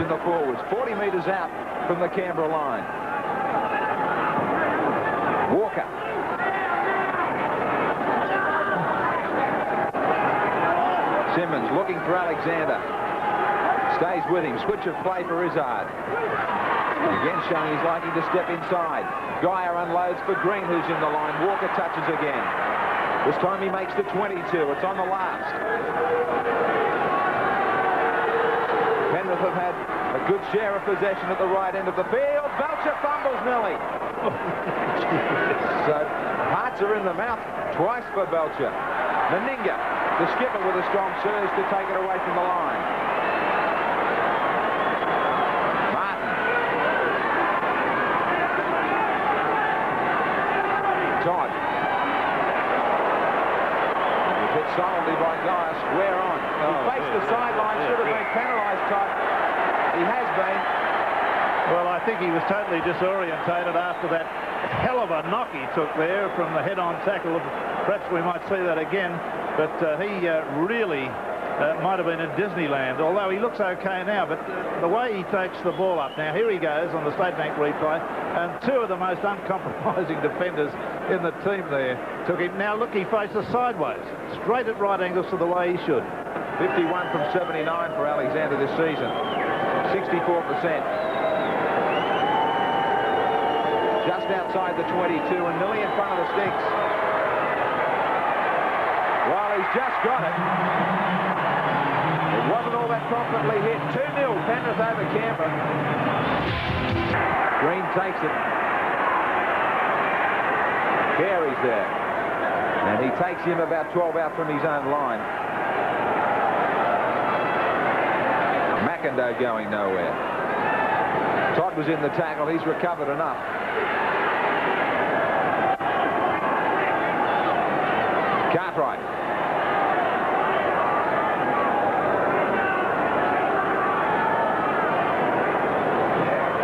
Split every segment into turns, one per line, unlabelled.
in the forwards, 40 metres out from the Canberra line. Walker. Simmons looking for Alexander. Stays with him. Switch of play for Izzard. Again showing he's liking to step inside. Geyer unloads for Green, who's in the line. Walker touches again. This time he makes the 22. It's on the last. Penrith have had a good share of possession at the right end of the field. Belcher fumbles Nelly. So hearts are in the mouth twice for Belcher. Meninga, the skipper, with a strong surge to take it away from the line. Martin. Todd. He's hit solidly by Geyer, square on. He faced the sideline, should have been penalised, Todd. He has been.
Well, I think he was totally disorientated after that hell of a knock he took there from the head-on tackle. Perhaps we might see that again, but he really might have been in Disneyland, although he looks okay now. But the way he takes the ball up, now here he goes on the State Bank replay, and two of the most uncompromising defenders in the team there took him. Now look, he faces sideways, straight at right angles to the way he should.
51 from 79 for Alexander this season, 64%. Just outside the 22 and nearly in front of the sticks. Well, he's just got it. It wasn't all that confidently hit. 2-0 Penrith over Canberra. Green takes it. Carey's there. And he takes him about 12 out from his own line. McIndoe going nowhere. Todd was in the tackle. He's recovered enough. Cartwright.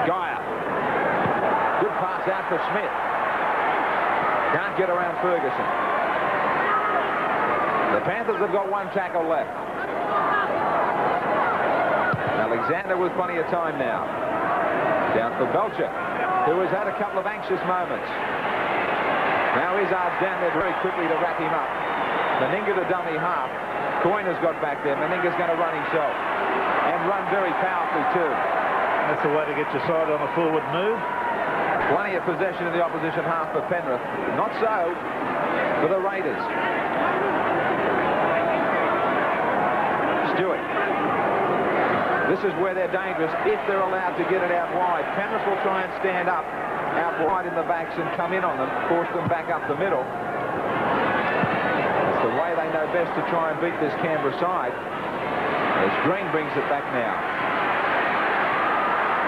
Geyer. Good pass out for Smith. Can't get around Ferguson. The Panthers have got one tackle left. Alexander with plenty of time now. Down for Belcher, who has had a couple of anxious moments. Now Izzard's down there very quickly to wrap him up. Meninga the dummy half. Coyner's got back there. Meninga's going to run himself. And run very powerfully too.
That's the way to get your side on a forward move.
Plenty of possession in the opposition half for Penrith. Not so for the Raiders. Stewart. This is where they're dangerous if they're allowed to get it out wide. Penrith will try and stand up out wide in the backs and come in on them, force them back up the middle. It's the way they know best to try and beat this Canberra side. As Green brings it back now.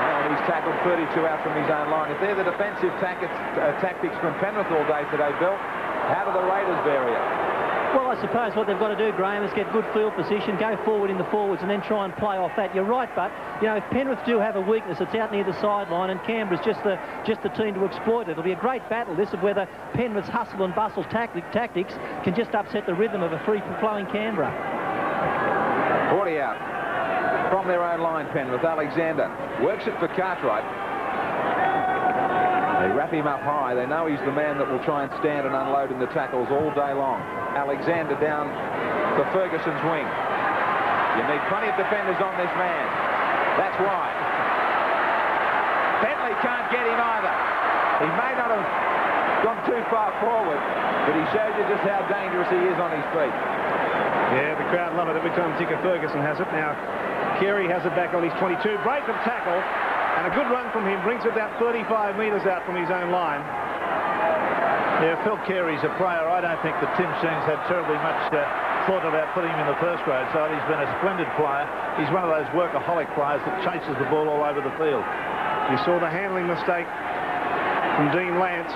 And he's tackled 32 out from his own line. If they're the defensive tactics from Penrith all day today, Bill, how do the Raiders vary it?
Well, I suppose what they've got to do, Graham, is get good field position, go forward in the forwards, and then try and play off that. You're right, but you know, if Penrith do have a weakness, it's out near the sideline, and Canberra's just the team to exploit it. It'll be a great battle, this, of whether Penrith's hustle and bustle tactics can just upset the rhythm of a free-flowing Canberra.
40 out from their own line. Penrith. Alexander works it for Cartwright. They wrap him up high. They know he's the man that will try and stand and unload in the tackles all day long. Alexander down for Ferguson's wing. You need plenty of defenders on this man. That's why. Bentley can't get him either. He may not have gone too far forward, but he shows you just how dangerous he is on his feet.
Yeah, the crowd love it every time Tika Ferguson has it. Now, Carey has it back on his 22. Break of tackle, and a good run from him brings it about 35 metres out from his own line. Yeah, Phil Carey's a player I don't think that Tim Sheen's had terribly much thought about putting him in the first grade side. He's been a splendid player. He's one of those workaholic players that chases the ball all over the field. You saw the handling mistake from Dean Lance.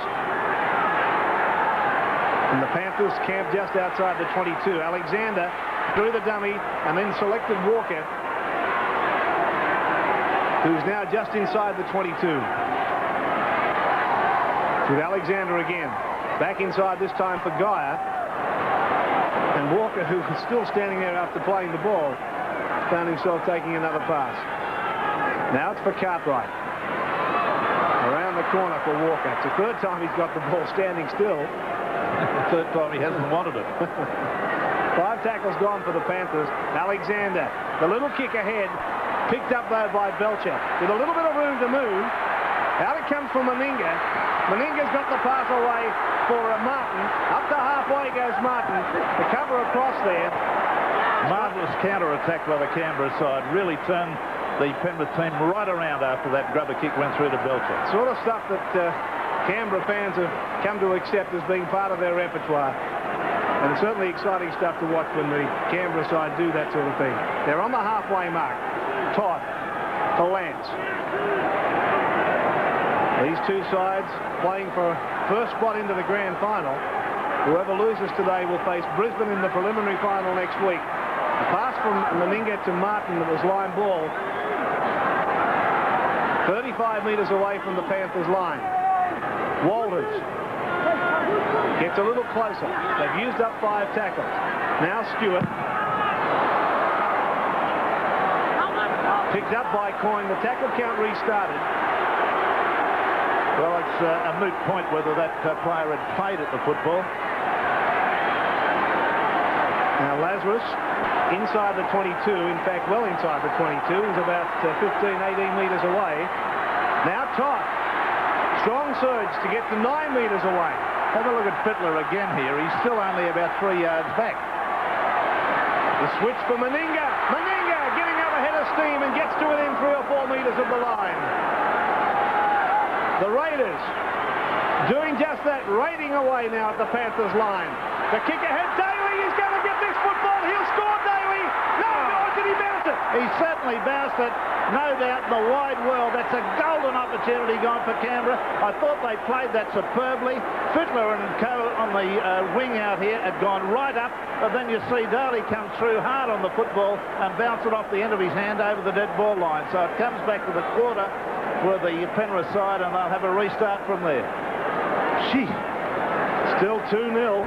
And the Panthers camped just outside the 22. Alexander threw the dummy and then selected Walker, who's now just inside the 22. With Alexander again. Back inside this time for Geyer. And Walker, who was still standing there after playing the ball, found himself taking another pass. Now it's for Cartwright. Around the corner for Walker. It's the third time he's got the ball standing still.
The third time he hasn't wanted it.
5 tackles gone for the Panthers. Alexander, the little kick ahead, picked up though by Belcher with a little bit of room to move. Out it comes from Meninga. Meninga's got the pass away for Martin. Up to halfway goes Martin. The cover across there.
Marvellous counter-attack by the Canberra side. Really turned the Penrith team right around after that grubber kick went through to Belcher.
Sort of stuff that Canberra fans have come to accept as being part of their repertoire. And it's certainly exciting stuff to watch when the Canberra side do that sort of thing. They're on the halfway mark. Todd to Lance. These two sides playing for first spot into the grand final. Whoever loses today will face Brisbane in the preliminary final next week. A pass from Meninga to Martin that was line ball. 35 metres away from the Panthers line. Walters gets a little closer. They've used up 5 tackles. Now Stewart. Picked up by Coyne. The tackle count restarted.
Well, it's a moot point whether that player had played at the football.
Now Lazarus inside the 22, in fact well inside the 22. He's about 15, 18 metres away. Now Todd. Strong surge to get to 9 metres away.
Have a look at Fittler again here. He's still only about 3 yards back.
The switch for Meninga. Meninga getting up ahead of steam and gets to within 3 or 4 metres of the line. The Raiders doing just that, raiding away now at the Panthers line. The kick ahead, Daly is going to get this football. He'll score, Daly. No, did he bounce it?
He certainly bounced it. No doubt in the wide world. That's a golden opportunity gone for Canberra. I thought they played that superbly. Fittler and co on the wing out here had gone right up, but then you see Daly come through hard on the football and bounce it off the end of his hand over the dead ball line. So it comes back to the quarter for the Penrith side, and they'll have a restart from there.
Gee, still 2-0.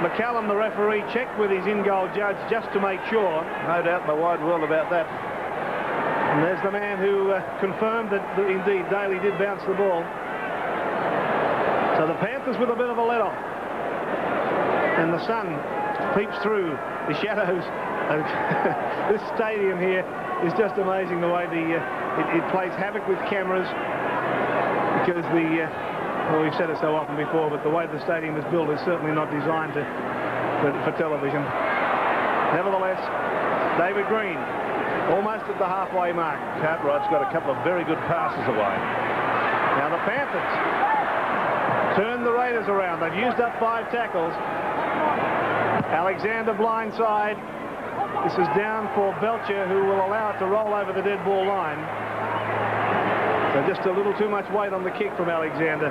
McCallum, the referee, checked with his in-goal judge just to make sure.
No doubt in the wide world about that.
And there's the man who confirmed that indeed Daly did bounce the ball. So the Panthers with a bit of a let-off. And the sun peeps through the shadows of this stadium here. Is just amazing the way it plays havoc with cameras, because well, we've said it so often before, but the way the stadium is built is certainly not designed for television. Nevertheless, David Green almost at the halfway mark.
Cartwright's got a couple of very good passes away.
Now the Panthers turn the Raiders around. They've used up 5 tackles. Alexander blindside. This is down for Belcher, who will allow it to roll over the dead ball line. So just a little too much weight on the kick from Alexander.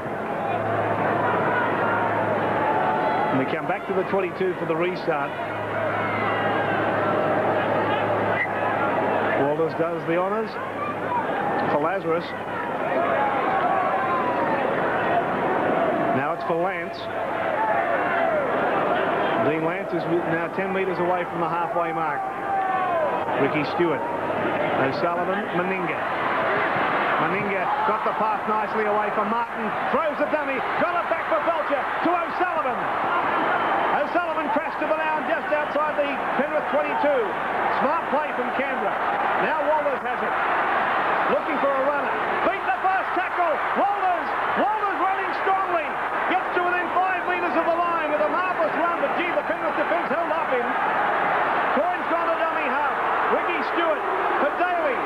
And we come back to the 22 for the restart. Walters does the honours for Lazarus. Now it's for Lance. Dean Lance is now 10 metres away from the halfway mark. Ricky Stewart. O'Sullivan, Meninga. Meninga got the pass nicely away from Martin. Throws the dummy. Got it back for Belcher to O'Sullivan. O'Sullivan crashed to the ground just outside the Penrith 22. Smart play from Canberra. Now Walters has it. Looking for a runner. Beat the first tackle. Walters running strongly. Gets to within 5 metres of the line with a marvellous run, but gee, the Penrith defence held up him. Coyne's gone to dummy half. Ricky Stewart for Daly.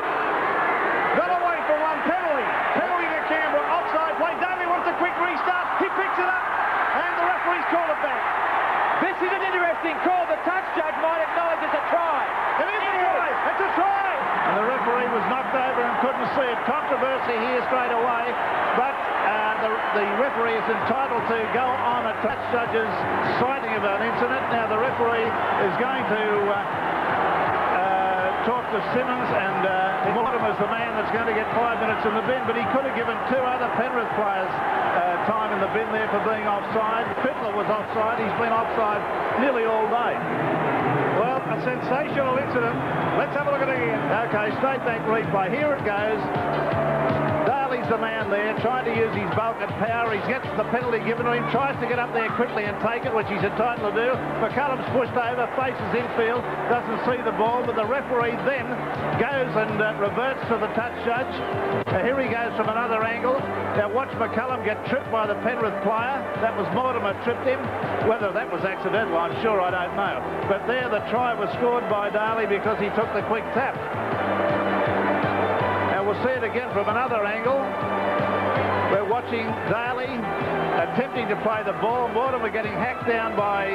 Got away from one. Penalty. Penalty to Canberra. Offside play. Daly wants a quick restart. He picks it up, and the referee's called it back.
This is an interesting call. The touch judge might acknowledge it's a try.
It is a try. It's a try.
And the referee was knocked over and couldn't see it. Controversy here straight away, but the referee is entitled to go on a touch judge's citing of an incident. Now the referee is going to talk to Simmons, and Mortimer is the man that's going to get 5 minutes in the bin, but he could have given 2 other Penrith players time in the bin there for being offside. Fittler was offside. He's been offside nearly all day. Well, a sensational incident. Let's have a look at it again. Okay, straight back replay. Here it goes. Daly's the man there, trying to use his bulk and power. He gets the penalty given to him, tries to get up there quickly and take it, which he's entitled to do. McCullum's pushed over, faces infield, doesn't see the ball, but the referee then goes and reverts to the touch judge. Here he goes from another angle. Now watch McCullum get tripped by the Penrith player. That was Mortimer tripped him. Whether that was accidental, I'm sure I don't know. But there the try was scored by Daly because he took the quick tap. We'll see it again from another angle. We're watching Daly attempting to play the ball. Mortimer getting hacked down by,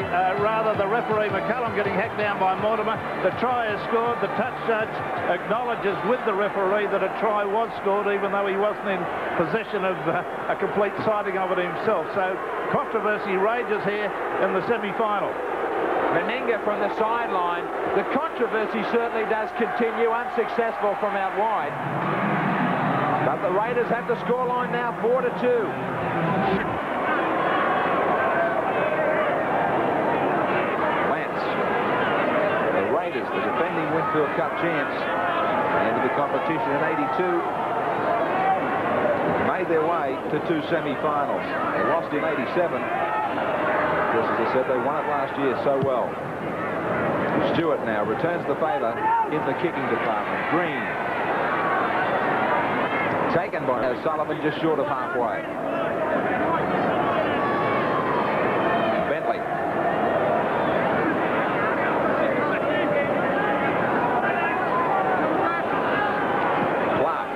the referee McCullum getting hacked down by Mortimer. The try is scored. The touch judge acknowledges with the referee that a try was scored, even though he wasn't in possession of a complete sighting of it himself. So controversy rages here in the semi-final.
Meninga from the sideline. The controversy certainly does continue, unsuccessful from out wide. But the Raiders have the scoreline now, 4-2. Lance. The Raiders, the defending Winfield Cup champs, entered the competition in 82. Made their way to 2 semi-finals. They lost in 87. Because, as I said, they won it last year so well. Stewart now returns the favour in the kicking department. Green. Taken by Sullivan just short of halfway. Bentley. Clark.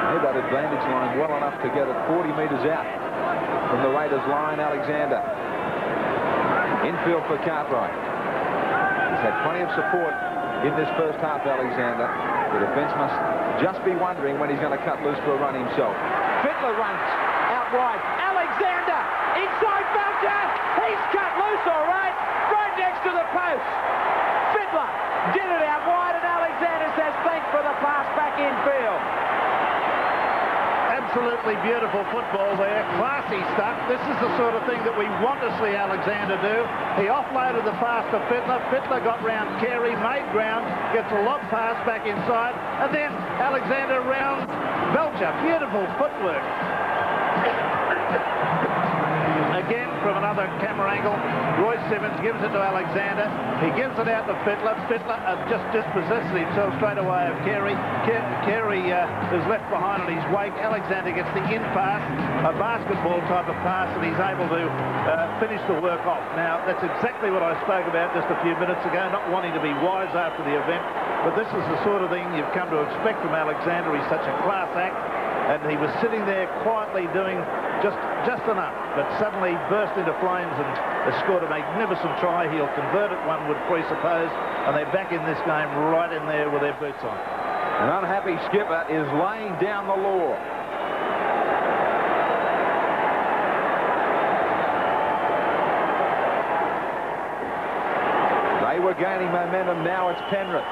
Made that advantage line well enough to get it 40 metres out from the Raiders line. Alexander. Infield for Cartwright. He's had plenty of support in this first half, Alexander. The defence must just be wondering when he's going to cut loose for a run himself. Fittler runs out wide. Alexander inside Belcher. He's cut loose all right next to the post. Fittler did it out wide, and Alexander says thanks for the pass back infield.
Absolutely beautiful football there. Classy stuff. This is the sort of thing that we want to see Alexander do. He offloaded the pass to Fittler. Fittler got round Carey, made ground, gets a lob pass back inside, and then Alexander round Belcher. Beautiful footwork. Again, from another camera angle, Royce Simmons gives it to Alexander. He gives it out to Fittler. Fittler just dispossesses himself straight away of Carey. Carey is left behind in his wake. Alexander gets the in pass, a basketball type of pass, and he's able to finish the work off. Now, that's exactly what I spoke about just a few minutes ago, not wanting to be wise after the event, but this is the sort of thing you've come to expect from Alexander. He's such a class act, and he was sitting there quietly doing just enough, but suddenly burst into flames and has scored a magnificent try. He'll convert it, one would presuppose, and they're back in this game right in there with their boots on.
An unhappy skipper is laying down the law. They were gaining momentum, now it's Penrith.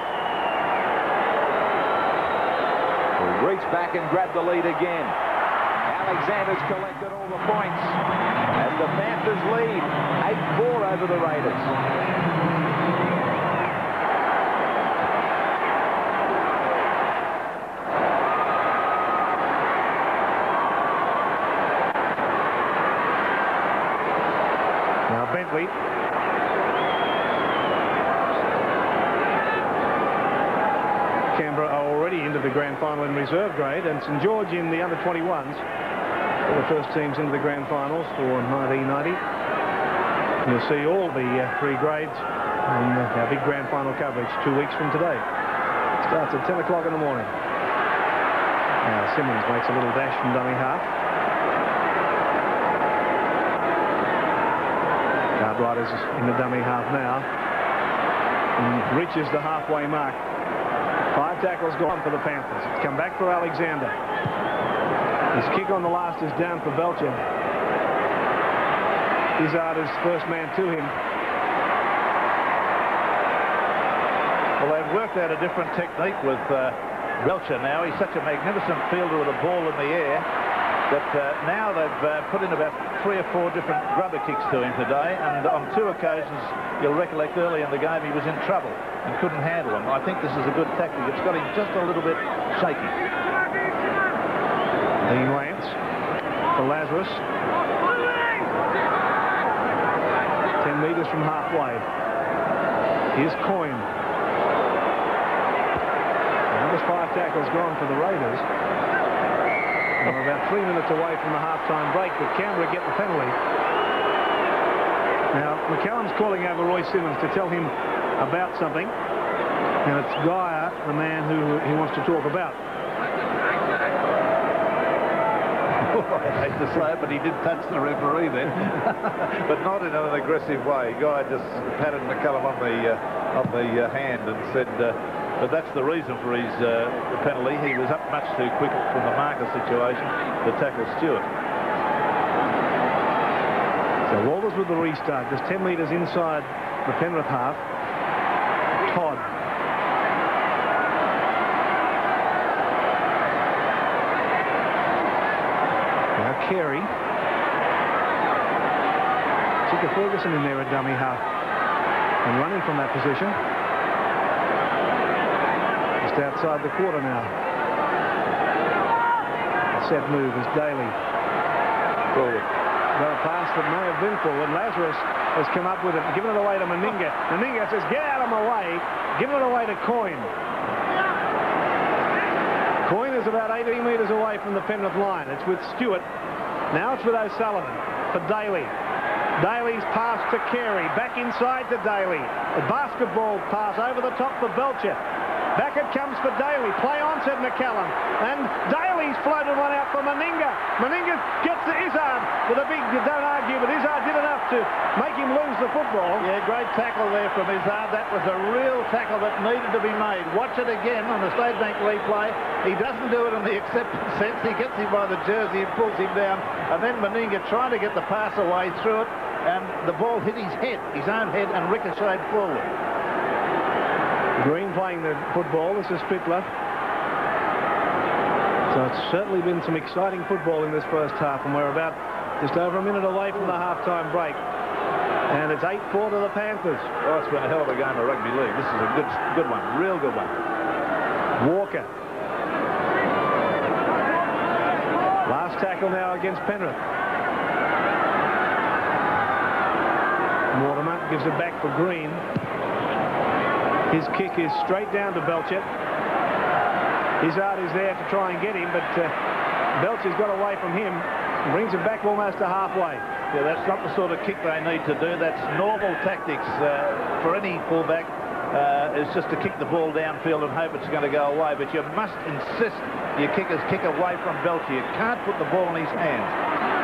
Will reach back and grab the lead again. Alexander's collected all the points, and the Panthers lead 8-4 over the Raiders.
Now Bentley. Canberra are already into the grand final in reserve grade, and St George in the under-21s. All the first teams into the grand finals for 1990. You'll see all the three grades in our big grand final coverage 2 weeks from today. It starts at 10 o'clock in the morning. Now Simmons makes a little dash from dummy half. Cartwright is in the dummy half now and reaches the halfway mark. 5 tackles gone for the Panthers. It's come back for Alexander. His kick on the last is down for Belcher. Izzard is first man to him.
Well, they've worked out a different technique with Belcher now. He's such a magnificent fielder with a ball in the air. But now they've put in about 3 or 4 different grubber kicks to him today, and on 2 occasions, you'll recollect early in the game, he was in trouble and couldn't handle them. I think this is a good tactic. It's got him just a little bit shaky.
The Lance for Lazarus. 10 metres from halfway. Here's Coyne. Another 5 tackles gone for the Raiders. We're about 3 minutes away from the half-time break, but Canberra get the penalty. Now, McCallum's calling over Roy Simmons to tell him about something. And it's Geyer, the man who he wants to talk about.
I hate to say it, but he did touch the referee then. But not in an aggressive way. Guy just patted McCallum on the hand and said but that's the reason for his penalty. He was up much too quick from the marker situation to tackle Stewart.
So Walters with the restart, just 10 metres inside the Penrith half. Todd. Now Carey. Chica Ferguson in there, a dummy half. And running from that position. Just outside the quarter now. A set move is Daly.
Forward.
Got a pass that may have been forward. Lazarus has come up with it, given it away to Meninga. Meninga says, get out of my way. Giving it away to Coyne. Coyne is about 18 metres away from the Penrith line. It's with Stewart. Now it's with O'Sullivan for Daly. Daly's pass to Carey. Back inside to Daly. A basketball pass over the top for Belcher. Back it comes for Daly. Play on, said McCallum. And Daly's floated one out for Meninga. Meninga gets to Izzard with a big, don't argue, but Izzard did enough to make him lose the football.
Yeah, great tackle there from Izzard. That was a real tackle that needed to be made. Watch it again on the State Bank replay. He doesn't do it in the acceptance sense. He gets him by the jersey and pulls him down. And then Meninga trying to get the pass away through it. And the ball hit his head, his own head, and ricocheted forward.
Green playing the football. This is Fittler. So it's certainly been some exciting football in this first half, and we're about just over a minute away from the half-time break. And it's 8-4 to the Panthers.
Oh, it's been a hell of a game of rugby league. This is a good one, real good one.
Walker. Last tackle now against Penrith. Mortimer gives it back for Green. His kick is straight down to Belcher. Izzard is there to try and get him, but Belcher's got away from him and brings it back almost to halfway.
Yeah, that's not the sort of kick they need to do. That's normal tactics for any fullback. Is just to kick the ball downfield and hope it's going to go away. But you must insist your kickers kick away from Belcher. You can't put the ball in his hands.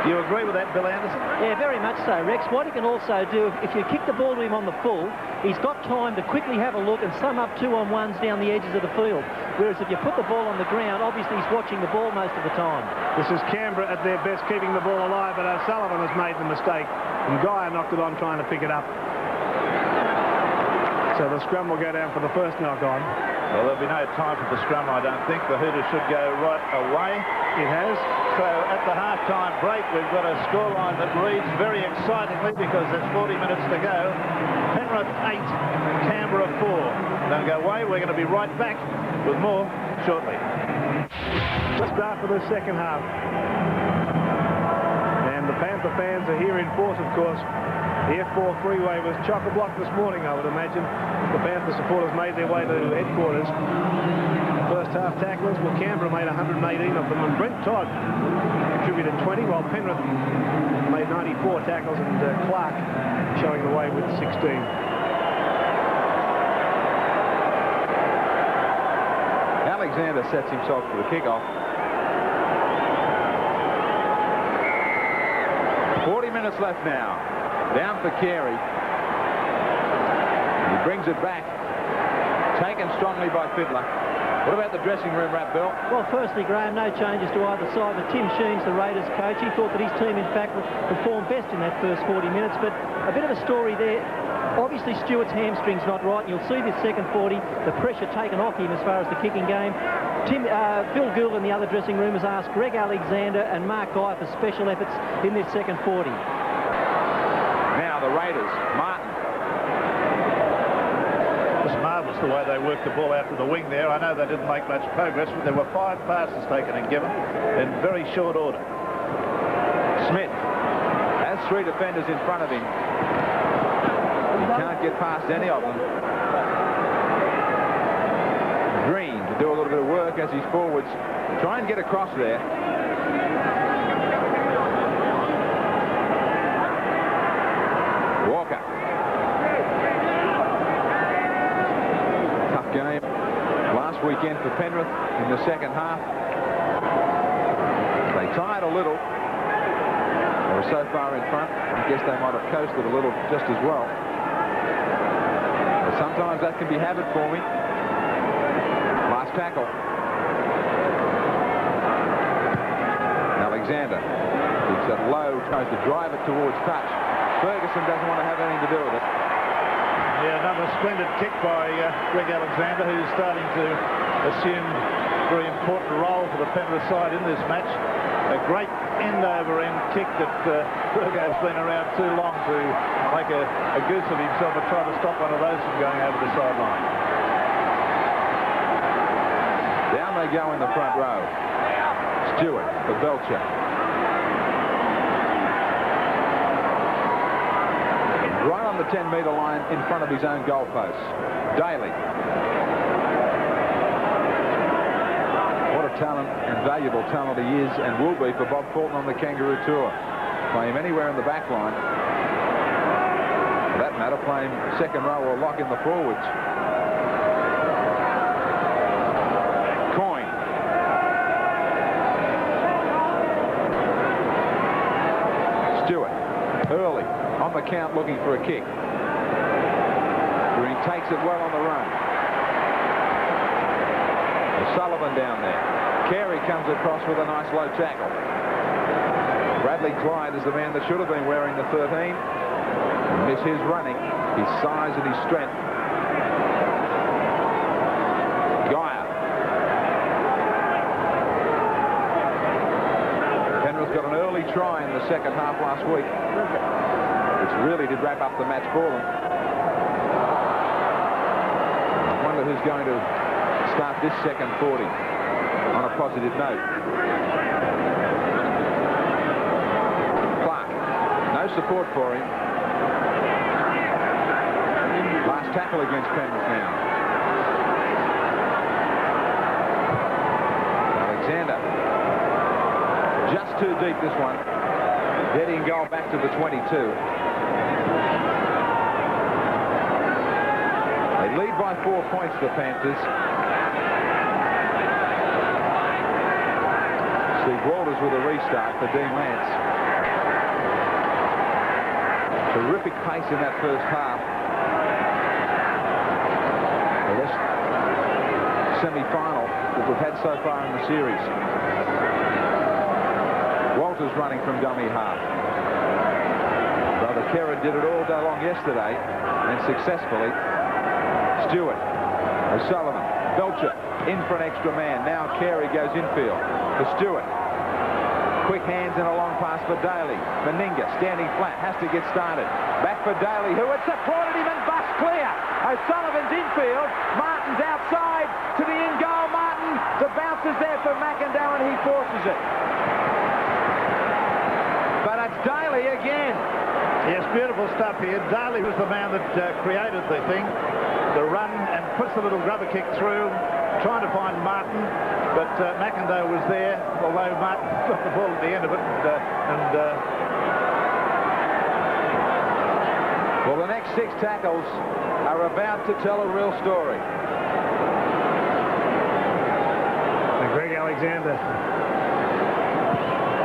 Do you agree with that, Bill Anderson?
Yeah, very much so, Rex. What he can also do, if you kick the ball to him on the full, he's got time to quickly have a look and sum up 2-on-1s down the edges of the field. Whereas if you put the ball on the ground, obviously he's watching the ball most of the time.
This is Canberra at their best, keeping the ball alive, but O'Sullivan has made the mistake, and Geyer knocked it on trying to pick it up. So the scrum will go down for the first knock on.
Well, there'll be no time for the scrum, I don't think. The hooter should go right away.
It has.
So at the half-time break, we've got a scoreline that reads very excitingly because there's 40 minutes to go. Penrith 8, Canberra 4. Don't go away. We're going to be right back with more shortly.
Just after the second half. And the Panther fans are here in force, of course. The F4 freeway was chock-a-block this morning, I would imagine. The Panther supporters made their way to headquarters. First half tacklers, well, Canberra made 118 of them, and Brent Todd contributed 20, while Penrith made 94 tackles, and Clark showing the way with 16.
Alexander sets himself for the kickoff. 40 minutes left now. Down for Carey. He brings it back. Taken strongly by Fittler. What about the dressing room wrap, Bill?
Well, firstly, Graham, no changes to either side, but Tim Sheens, the Raiders coach, he thought that his team, in fact, performed best in that first 40 minutes, but a bit of a story there. Obviously, Stewart's hamstring's not right, and you'll see this second 40, the pressure taken off him as far as the kicking game. Phil Gould in the other dressing room has asked Greg Alexander and Mark Guy for special efforts in this second 40.
Now the Raiders, Martin.
It's marvellous the way they worked the ball out to the wing there. I know they didn't make much progress, but there were 5 passes taken and given in very short order.
Smith has 3 defenders in front of him. He can't get past any of them. Green to do a little bit of work as he's forwards. Try and get across there. Walker. Tough game last weekend for Penrith in the second half. They tired a little. They were so far in front, I guess they might have coasted a little just as well. But sometimes that can be habit forming. Last tackle. Alexander keeps it low, tries to drive it towards touch. Ferguson doesn't want to have anything to do with it.
Yeah, another splendid kick by Greg Alexander, who's starting to assume a very important role for the Penrith side in this match. A great end-over-end kick that Fergo's been around too long to make a goose of himself and try to stop one of those from going over the sideline.
Down they go in the front row. Stewart for Belcher. Right on the 10-metre line in front of his own goalpost. Daly. What a talent and valuable talent he is and will be for Bob Fulton on the Kangaroo Tour. Play him anywhere in the back line. For that matter, play him second row or lock in the forwards. Coyne. Stewart. Early. On the count looking for a kick. Green takes it well on the run. Sullivan down there. Carey comes across with a nice low tackle. Bradley Clyde is the man that should have been wearing the 13. Miss his running, his size and his strength. Geyer. Penrith got an early try in the second half last week, which really did wrap up the match for them. I wonder who's going to start this second 40 on a positive note. Clark, no support for him. Last tackle against Penrith now. Alexander, just too deep this one. Getting goal back to the 22. They lead by 4 points, the Panthers. Steve Walters with a restart for Dean Lance. Terrific pace in that first half. The best semi-final that we've had so far in the series. Walters running from dummy half. Brother Kerr did it all day long yesterday and successfully. Stewart, O'Sullivan, Belcher in for an extra man. Now Carey goes infield for Stewart. Quick hands and a long pass for Daly. Meninga standing flat, has to get started. Back for Daly, who had supported him and bust clear. O'Sullivan's infield. Martin's outside to the in goal. Martin, the bounce is there for McIndoe and he forces it. But it's Daly again.
Yes, beautiful stuff here. Daly was the man that created the thing, the run, and puts the little grubber kick through, trying to find Martin, but McIndoe was there, although Martin got the ball at the end of it.
Well, the next 6 tackles are about to tell a real story.
And Greg Alexander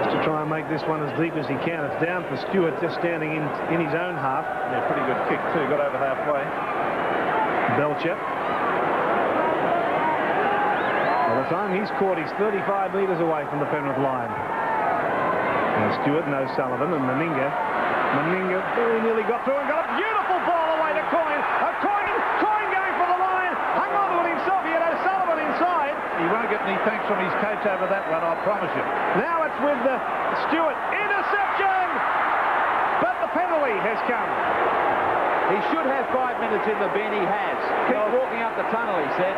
has to try and make this one as deep as he can. It's down for Stewart, just standing in his own half.
Yeah, pretty good kick too, got over halfway.
Belcher. By the time he's caught, he's 35 metres away from the Penrith line. And Stewart and O'Sullivan and Meninga. Meninga very nearly got through and got a beautiful ball away to Coyne. Coyne going for the line. Hung on to it himself. He had O'Sullivan inside.
He won't it, and he thanks from his coach over that one, I promise you.
Now it's with Stewart. Interception! But the penalty has come.
He should have 5 minutes in the bin. He has. Keep walking up the tunnel, he said.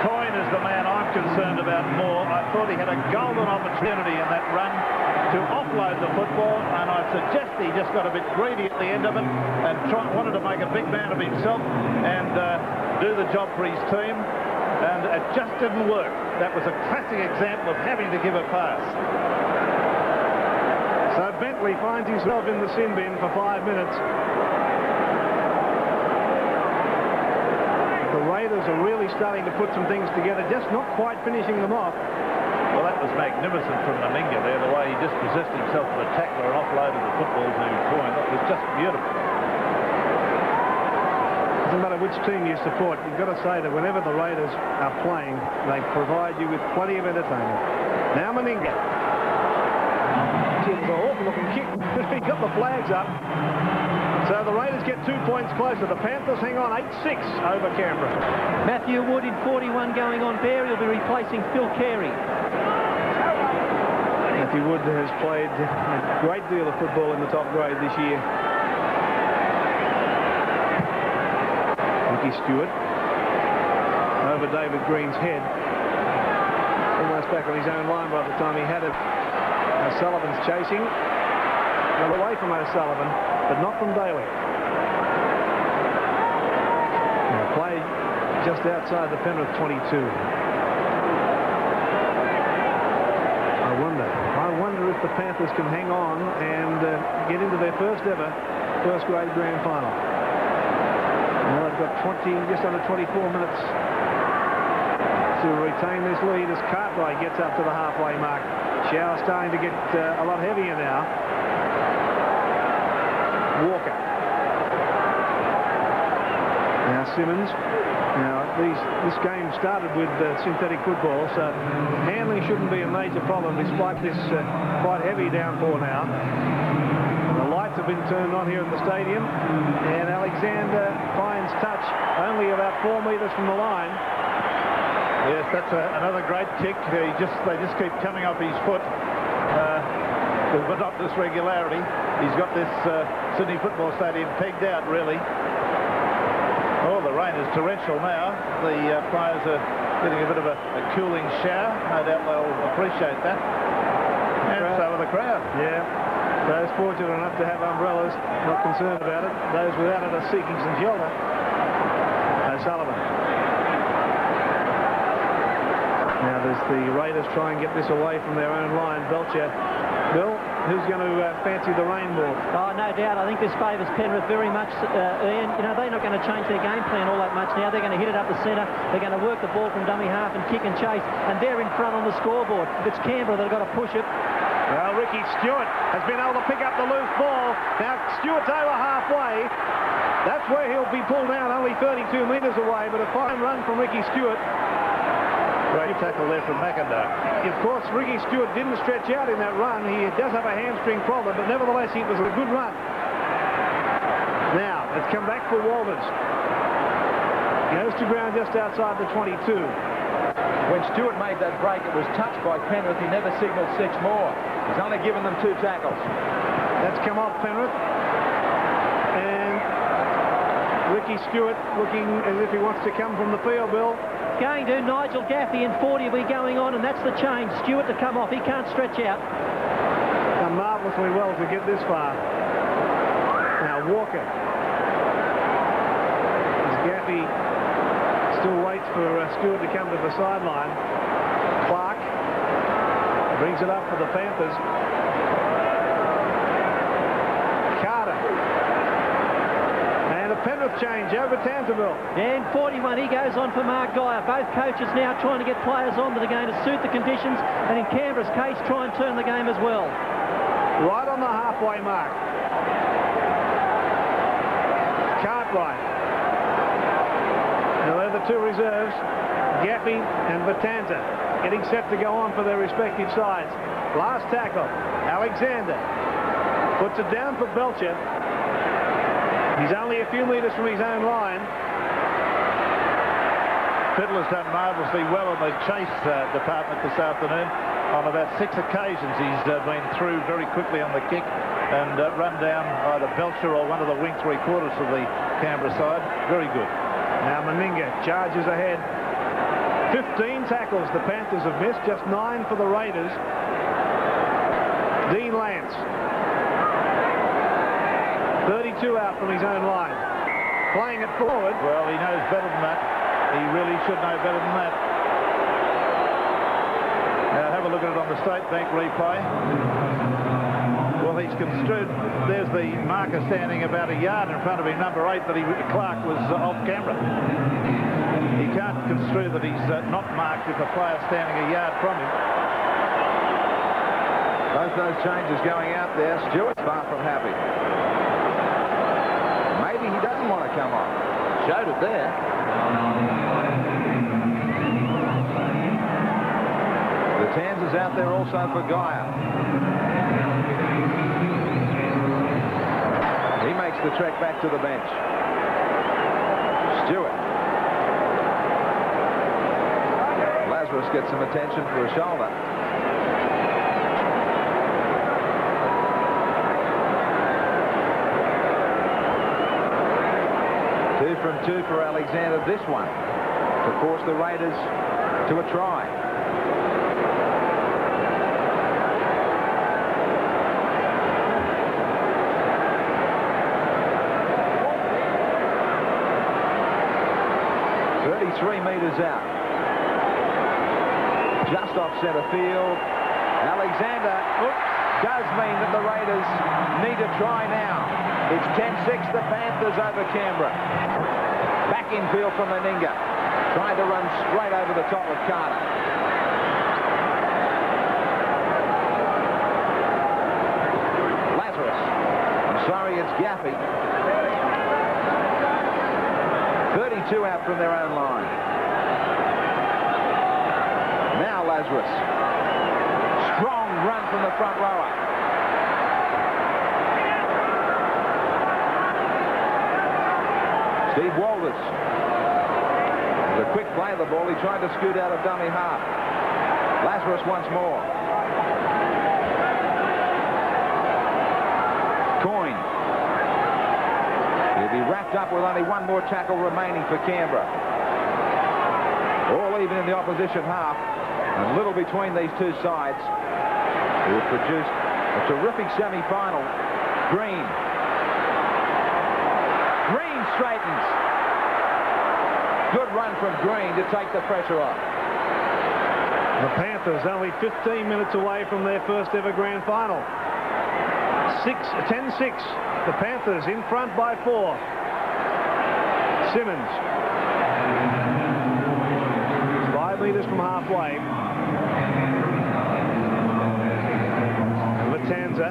Coyne is the man I'm concerned about more. I thought he had a golden opportunity in that run to offload the football, and I suggest he just got a bit greedy at the end of it and wanted to make a big man of himself and do the job for his team, and it just didn't work. That was a classic example of having to give a pass.
So Bentley finds himself in the sin bin for 5 minutes. The Raiders are really starting to put some things together, just not quite finishing them off.
Well, that was magnificent from Meninga there, the way he just possessed himself of a tackler and offloaded the football to Coyne. That was just beautiful.
Doesn't matter which team you support, you've got to say that whenever the Raiders are playing, they provide you with plenty of entertainment. Now Meninga. It was an awful-looking kick. He got the flags up. So the Raiders get 2 points closer. The Panthers hang on 8-6 over Canberra.
Matthew Wood in 41 going on bare. He'll be replacing Phil Carey.
Matthew Wood has played a great deal of football in the top grade this year. Ricky Stewart over David Green's head. Almost back on his own line by the time he had it. O'Sullivan's chasing. Got away from O'Sullivan, but not from Daly. Now play just outside the Penrith 22. I wonder if the Panthers can hang on and get into their first ever first grade grand final. Well, they've got just under 24 minutes to retain this lead as Cartwright gets up to the halfway mark. Shower starting to get a lot heavier now. Walker. Now Simmons. Now this game started with synthetic football, so handling shouldn't be a major problem despite this quite heavy downpour now. The lights have been turned on here at the stadium, and Alexander finds touch only about 4 metres from the line.
Yes, that's another great kick. They just keep coming off his foot. With monotonous regularity. He's got this Sydney Football Stadium pegged out, really. Oh, the rain is torrential now. The players are getting a bit of a cooling shower. No doubt they'll appreciate that. And so are the crowd.
Yeah. Those fortunate enough to have umbrellas, not concerned about it. Those without it are seeking some shelter. O'Sullivan. Now there's the Raiders try and get this away from their own line. Belcher. Bill, who's going to fancy the rain ball?
Oh, no doubt. I think this favours Penrith very much, Ian. You know, they're not going to change their game plan all that much now. They're going to hit it up the centre. They're going to work the ball from dummy half and kick and chase. And they're in front on the scoreboard. It's Canberra that have got to push it.
Well, Ricky Stewart has been able to pick up the loose ball. Now, Stewart's over halfway. That's where he'll be pulled down, only 32 metres away. But a fine run from Ricky Stewart.
Great tackle there from McIntyre.
Of course, Ricky Stewart didn't stretch out in that run. He does have a hamstring problem, but nevertheless, it was a good run. Now, let's come back for Walters. Goes to ground just outside the 22.
When Stewart made that break, it was touched by Penrith. He never signalled 6 more. He's only given them 2 tackles.
That's come off Penrith. And Ricky Stewart looking as if he wants to come from the field, Bill.
Going to Nigel Gaffey in 40 will be going on, and that's the change. Stewart to come off. He can't stretch out.
Done marvellously well to get this far. Now Walker. As Gaffey still waits for Stewart to come to the sideline. Clark brings it up for the Panthers. Carter. And a Penrith change over Tanterville.
Yeah, in 41 he goes on for Mark Geyer. Both coaches now trying to get players on that are going to suit the conditions, and in Canberra's case try and turn the game as well.
Right on the halfway mark. Cartwright. Now they're the 2 reserves. Gaffey and Vatanza getting set to go on for their respective sides. Last tackle. Alexander puts it down for Belcher. He's only a few metres from his own line.
Fiddler's done marvellously well in the chase department this afternoon. On about 6 occasions he's been through very quickly on the kick and run down either Belcher or one of the wing three-quarters of the Canberra side. Very good.
Now Meninga charges ahead. 15 tackles the Panthers have missed, just 9 for the Raiders. Dean Lance. 32 out from his own line. Playing it forward.
Well, he knows better than that. He really should know better than that. Now have a look at it on the State Bank replay. Well, he's construed. There's the marker standing about a yard in front of him, number 8, that Clark was off camera. He can't construe that he's not marked if a player's standing a yard from him.
Both those changes going out there. Stewart's far from happy. Maybe he doesn't want to come on. Showed it there. The Tans is out there also for Geyer. He makes the trek back to the bench. Stewart. Lazarus gets some attention for a shoulder. Two from 2 for Alexander, this one, to force the Raiders to a try. .33 metres out. Just off centre field. Alexander does mean that the Raiders need a try now. It's 10-6 the Panthers over Canberra. Back in field from Meninga. Trying to run straight over the top of Carter. Lazarus. I'm sorry, it's Gaffey. 32 out from their own line. Now Lazarus. Strong run from the front rower. Steve Walters. The quick play of the ball. He tried to scoot out of dummy half. Lazarus once more. Coyne. He'll be wrapped up with only one more tackle remaining for Canberra. All even in the opposition half. And little between these two sides. Who have produced a terrific semi-final. Green. Green straightens. Good run from Green to take the pressure off.
The Panthers only 15 minutes away from their first ever grand final. 10-6. The Panthers in front by 4. Simmons. 5 metres from halfway. Matanza.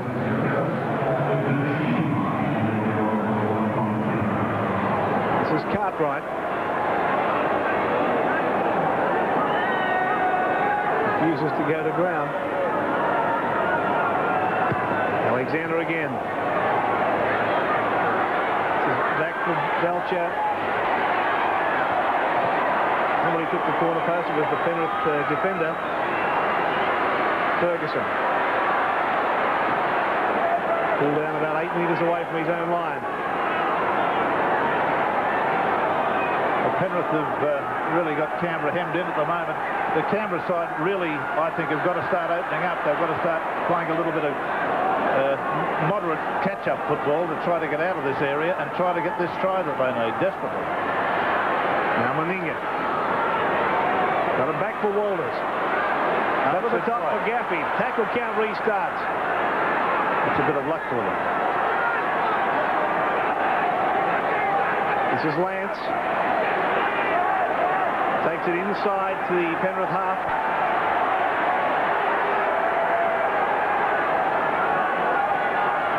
This is Cartwright. Refuses to go to ground. Alexander again. This is back from Belcher. Somebody took the corner post. It was the Penrith defender, Ferguson. Pulled down about 8 metres away from his own line.
Well, Penrith have really got Canberra hemmed in at the moment. The Canberra side really, I think, have got to start opening up. They've got to start playing a little bit of moderate catch-up football to try to get out of this area and try to get this try that they need desperately.
Now Meninga. Got it back for Walters. Over the top for Gaffey. Tackle count restarts.
It's a bit of luck for them.
This is Lance. Takes it inside to the Penrith half.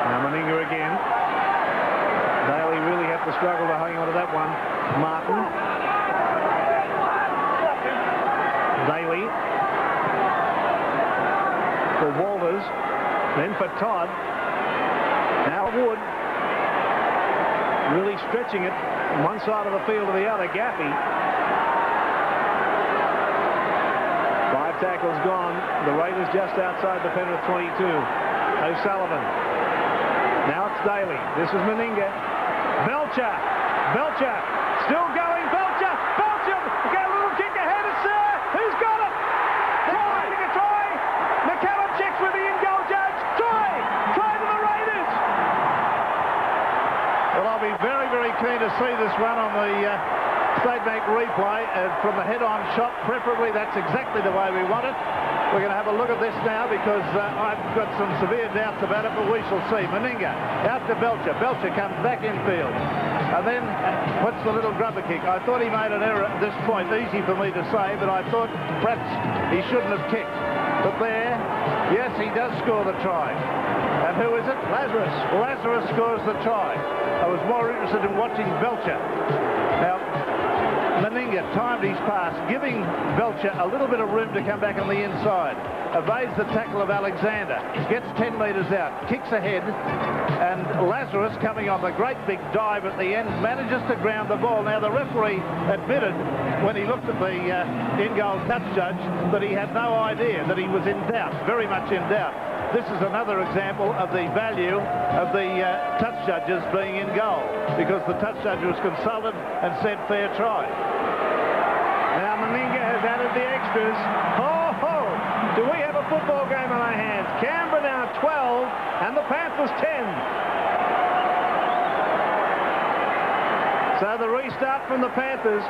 Now Meninga again. Daly really had to struggle to hang on to that one. Martin. Daly. For Walters. Then for Todd. Now Wood. Really stretching it from one side of the field to the other. Gaffey. That tackle's gone. The Raiders just outside the Penrith 22. O'Sullivan. Now it's Daly. This is Meninga. Belcher. Belcher. Still going. Belcher. Belcher. Get a little kick ahead of Sir. Who's got it? They're waiting a try. McCallum checks with the in-goal judge. Try. Try to the Raiders.
Well, I'll be very, very keen to see this one on the State Bank replay from the head-on shot, preferably. That's exactly the way we want it. We're going to have a look at this now because I've got some severe doubts about it, but we shall see. Meninga out to Belcher. Belcher comes back infield and then puts the little grubber kick. I thought he made an error at this point. Easy for me to say, but I thought perhaps he shouldn't have kicked. But there, yes, he does score the try. And who is it? Lazarus. Lazarus scores the try. I was more interested in watching Belcher. Now, Meninga timed his pass, giving Belcher a little bit of room to come back on the inside. Evades the tackle of Alexander. Gets 10 metres out. Kicks ahead. And Lazarus, coming on the great big dive at the end, manages to ground the ball. Now, the referee admitted when he looked at the in-goal touch judge that he had no idea, that he was in doubt, very much in doubt. This is another example of the value of the touch judges being in goal, because the touch judge was consulted and said fair try.
Now Meninga has added the extras. Ho! Do we have a football game on our hands? Canberra now 12 and the Panthers 10. So the restart from the Panthers.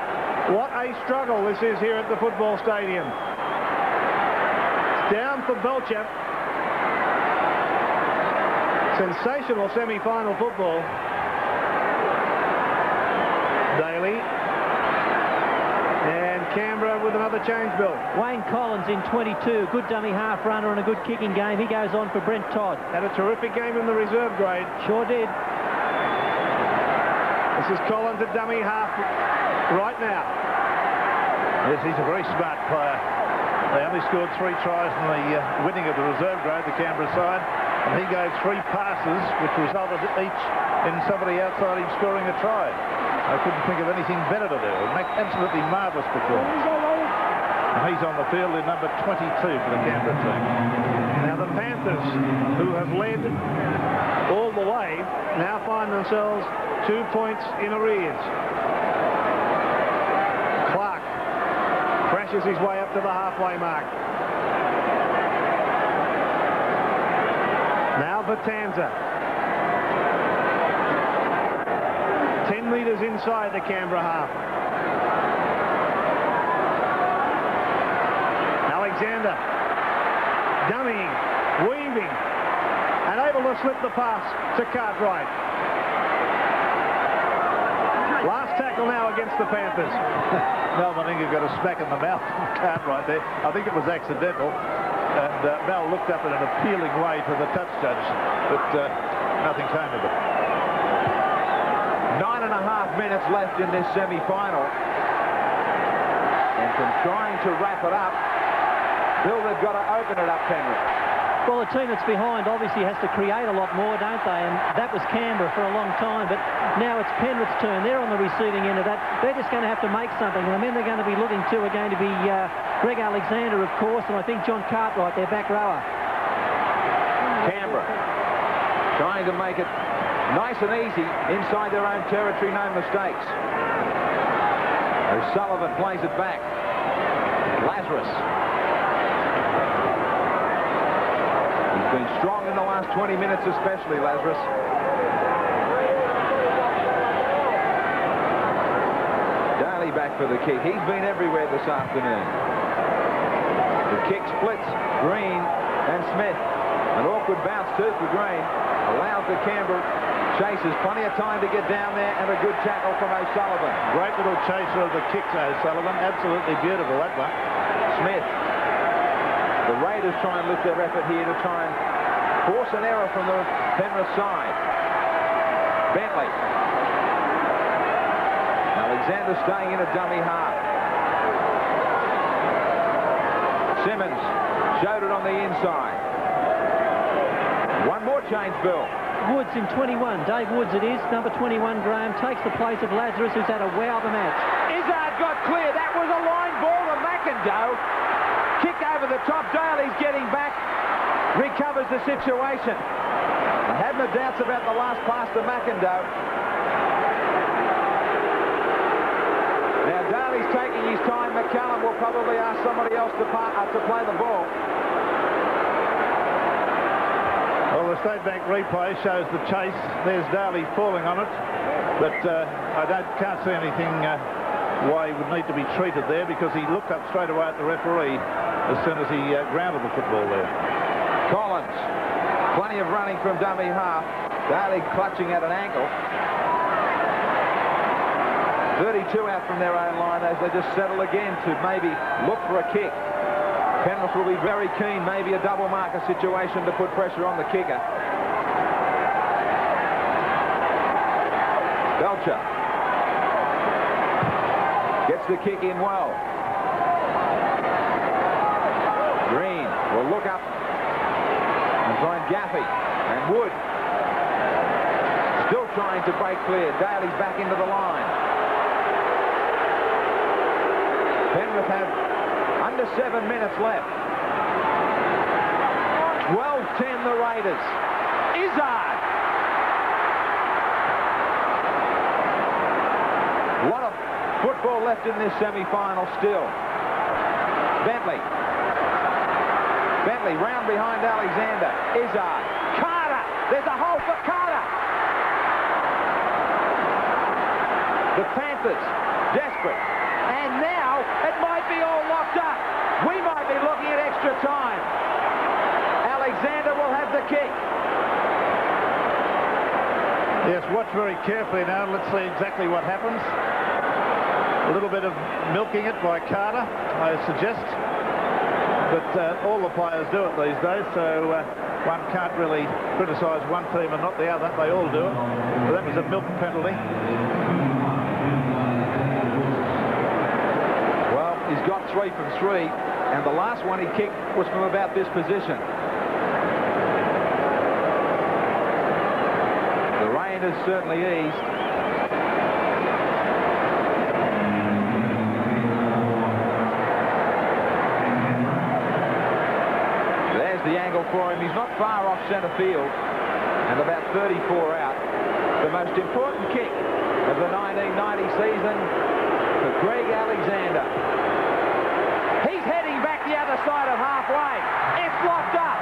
What a struggle this is here at the football stadium. It's down for Belcher. Sensational semi-final football. Daly. And Canberra with another change, Bill.
Wayne Collins in 22. Good dummy half runner and a good kicking game. He goes on for Brent Todd.
Had a terrific game in the reserve grade.
Sure did.
This is Collins at dummy half right now.
Yes, he's a very smart player. They only scored 3 tries in the winning of the reserve grade, the Canberra side. And he gave 3 passes, which resulted each in somebody outside him scoring a try. I couldn't think of anything better to do. Absolutely marvellous performance. And he's on the field in number 22 for the Canberra team.
Now the Panthers, who have led all the way, now find themselves 2 points in arrears. Clark crashes his way up to the halfway mark. Now Batanza. 10 metres inside the Canberra half. Alexander. Dummying. Weaving. And able to slip the pass to Cartwright. Last tackle now against the Panthers.
Mel Meninga got a smack in the mouth from Cartwright there. I think it was accidental. And Mel looked up in an appealing way to the touch judge, but nothing came of it.
9.5 minutes left in this semi-final. And from trying to wrap it up, Bill, they've got to open it up, Penrith.
Well, the team that's behind obviously has to create a lot more, don't they? And that was Canberra for a long time, but now it's Penrith's turn. They're on the receiving end of that. They're just going to have to make something. And the men they're going to be looking to are going to be Greg Alexander, of course, and I think John Cartwright, their back rower.
Canberra trying to make it nice and easy inside their own territory, no mistakes. O'Sullivan plays it back. Lazarus. He's been strong in the last 20 minutes especially, Lazarus. Daly back for the kick. He's been everywhere this afternoon. The kick splits Green and Smith. An awkward bounce too for Green. Allows the Canberra chasers plenty of time to get down there, and a good tackle from O'Sullivan.
Great little chaser of the kicks, O'Sullivan. Absolutely beautiful, that one.
Smith. The Raiders try and lift their effort here to try and force an error from the Penrith side. Bentley. Alexander staying in a dummy half. Simmons showed it on the inside. One more change, Bill.
Woods in 21. Dave Woods it is. Number 21, Graham, takes the place of Lazarus, who's had a wow of a match.
Izzard got clear. That was a line ball to McIndoe. Kicked over
top. Daly's getting back, recovers the situation. I had my doubts about the last pass to McIndoe. Now Daly's taking his time. McCallum will probably ask somebody else to play the ball.
Well, the State Bank replay shows the chase. There's Daly falling on it, but I can't see anything why he would need to be treated there, because he looked up straight away at the referee as soon as he grounded the football there.
Collins, plenty of running from dummy half. Daly clutching at an ankle. 32 out from their own line as they just settle again to maybe look for a kick. Penrith will be very keen, maybe a double marker situation to put pressure on the kicker. Belcher gets the kick in well. Green will look up and find Gaffey and Wood. Still trying to break clear. Daly's back into the line. Penrith have under 7 minutes left. 12-10 the Raiders. Izzard. A lot of football left in this semi-final still. Bentley round behind Alexander. Izzard. Carter. There's a hole for Carter. The Panthers desperate. And now it might be all locked up. We might be looking at extra time. Alexander will have the kick.
Yes, watch very carefully now. Let's see exactly what happens. A little bit of milking it by Carter, I suggest. But all the players do it these days, so one can't really criticise one team and not the other. They all do it. So that was a milk penalty.
He's got 3 from 3, and the last one he kicked was from about this position. The rain has certainly eased. There's the angle for him. He's not far off centre field, and about 34 out. The most important kick of the 1990 season for Greg Alexander. He's heading back the other side of halfway. It's locked up.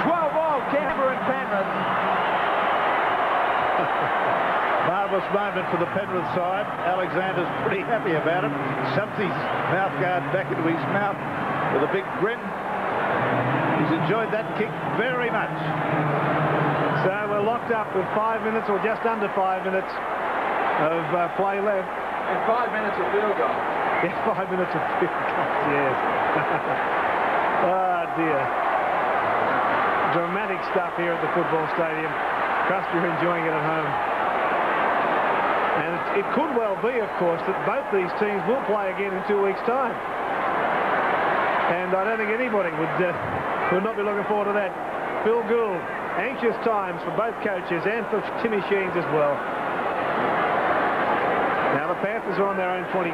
12 all, Canberra and Penrith.
Marvellous moment for the Penrith side. Alexander's pretty happy about it. Shoves his mouth guard back into his mouth with a big grin. He's enjoyed that kick very much.
So we're locked up with 5 minutes, or just under 5 minutes of play left.
And 5 minutes of field goal.
Yes, 5 minutes of field goals, yes. Oh, dear. Dramatic stuff here at the football stadium. Trust you're enjoying it at home. And it could well be, of course, that both these teams will play again in 2 weeks' time. And I don't think anybody would not be looking forward to that. Phil Gould, anxious times for both coaches and for Timmy Sheens as well. Now the Panthers are on their own 22.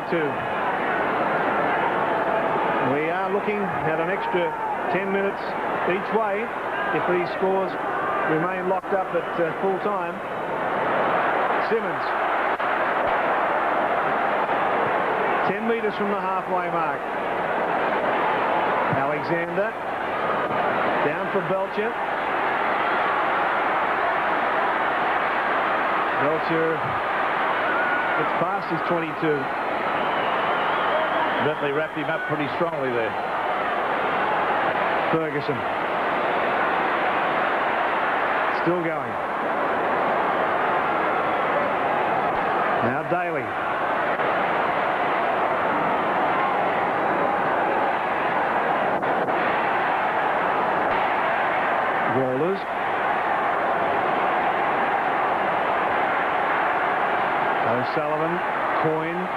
We are looking at an extra 10 minutes each way if these scores remain locked up at full time. Simmons. 10 metres from the halfway mark. Alexander. Down for Belcher. Belcher gets past his 22.
Bentley wrapped him up pretty strongly there.
Ferguson. Still going. Now Daly. Wallers. O'Sullivan. Coyne.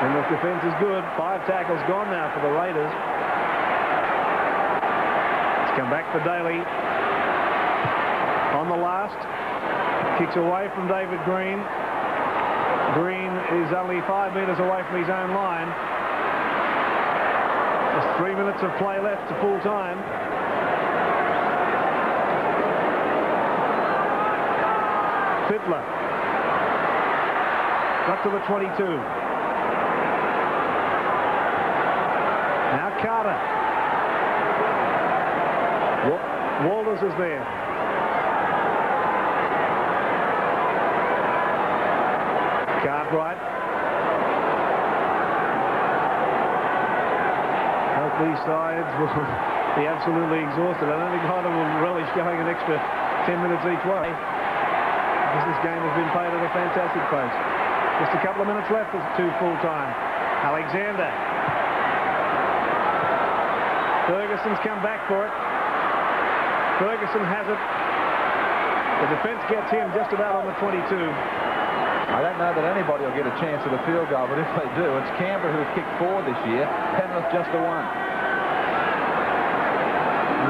Penrith defence is good. 5 tackles gone now for the Raiders. Let's come back for Daly. On the last. Kicks away from David Green. Green is only 5 metres away from his own line. minutes of play left to full time. Fittler. Up to the 22. Now Carter. Walters is there. Cartwright. Hope these sides will be absolutely exhausted. I don't think either will relish going an extra 10 minutes each way. Because this game has been played at a fantastic pace. Just a couple of minutes left to full time. Alexander. Ferguson's come back for it. Ferguson has it. The defence gets him just about on the 22.
I don't know that anybody will get a chance at a field goal, but if they do, it's Canberra who have kicked 4 this year. Penrith just the 1.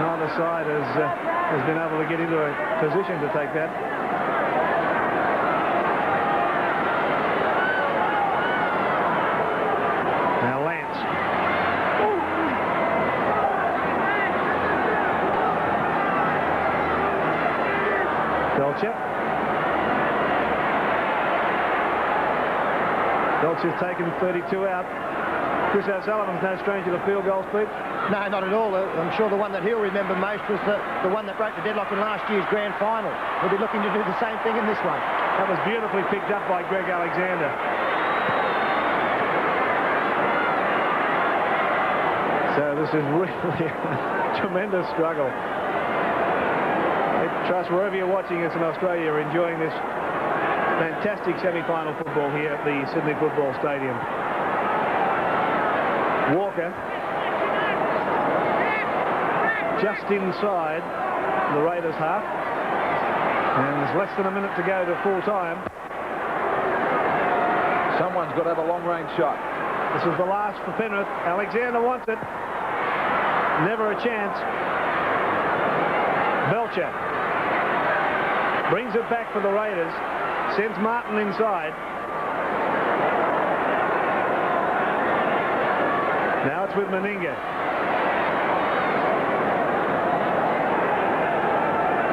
Neither side has been able to get into a position to take that. Now Lance. Belcher. Belcher's taken 32 out. Chris O'Sullivan's no stranger to field goals, Pete.
No, not at all. I'm sure the one that he'll remember most was the one that broke the deadlock in last year's grand final. He'll be looking to do the same thing in this one.
That was beautifully picked up by Greg Alexander. So this is really a tremendous struggle. I trust wherever you're watching us in Australia are enjoying this fantastic semi-final football here at the Sydney Football Stadium. Walker just inside the Raiders half, and there's less than a minute to go to full time.
Someone's got to have a long-range shot.
This is the last for Penrith. Alexander wants it. Never a chance. Belcher brings it back for the Raiders. Sends Martin inside. Now it's with Meninga.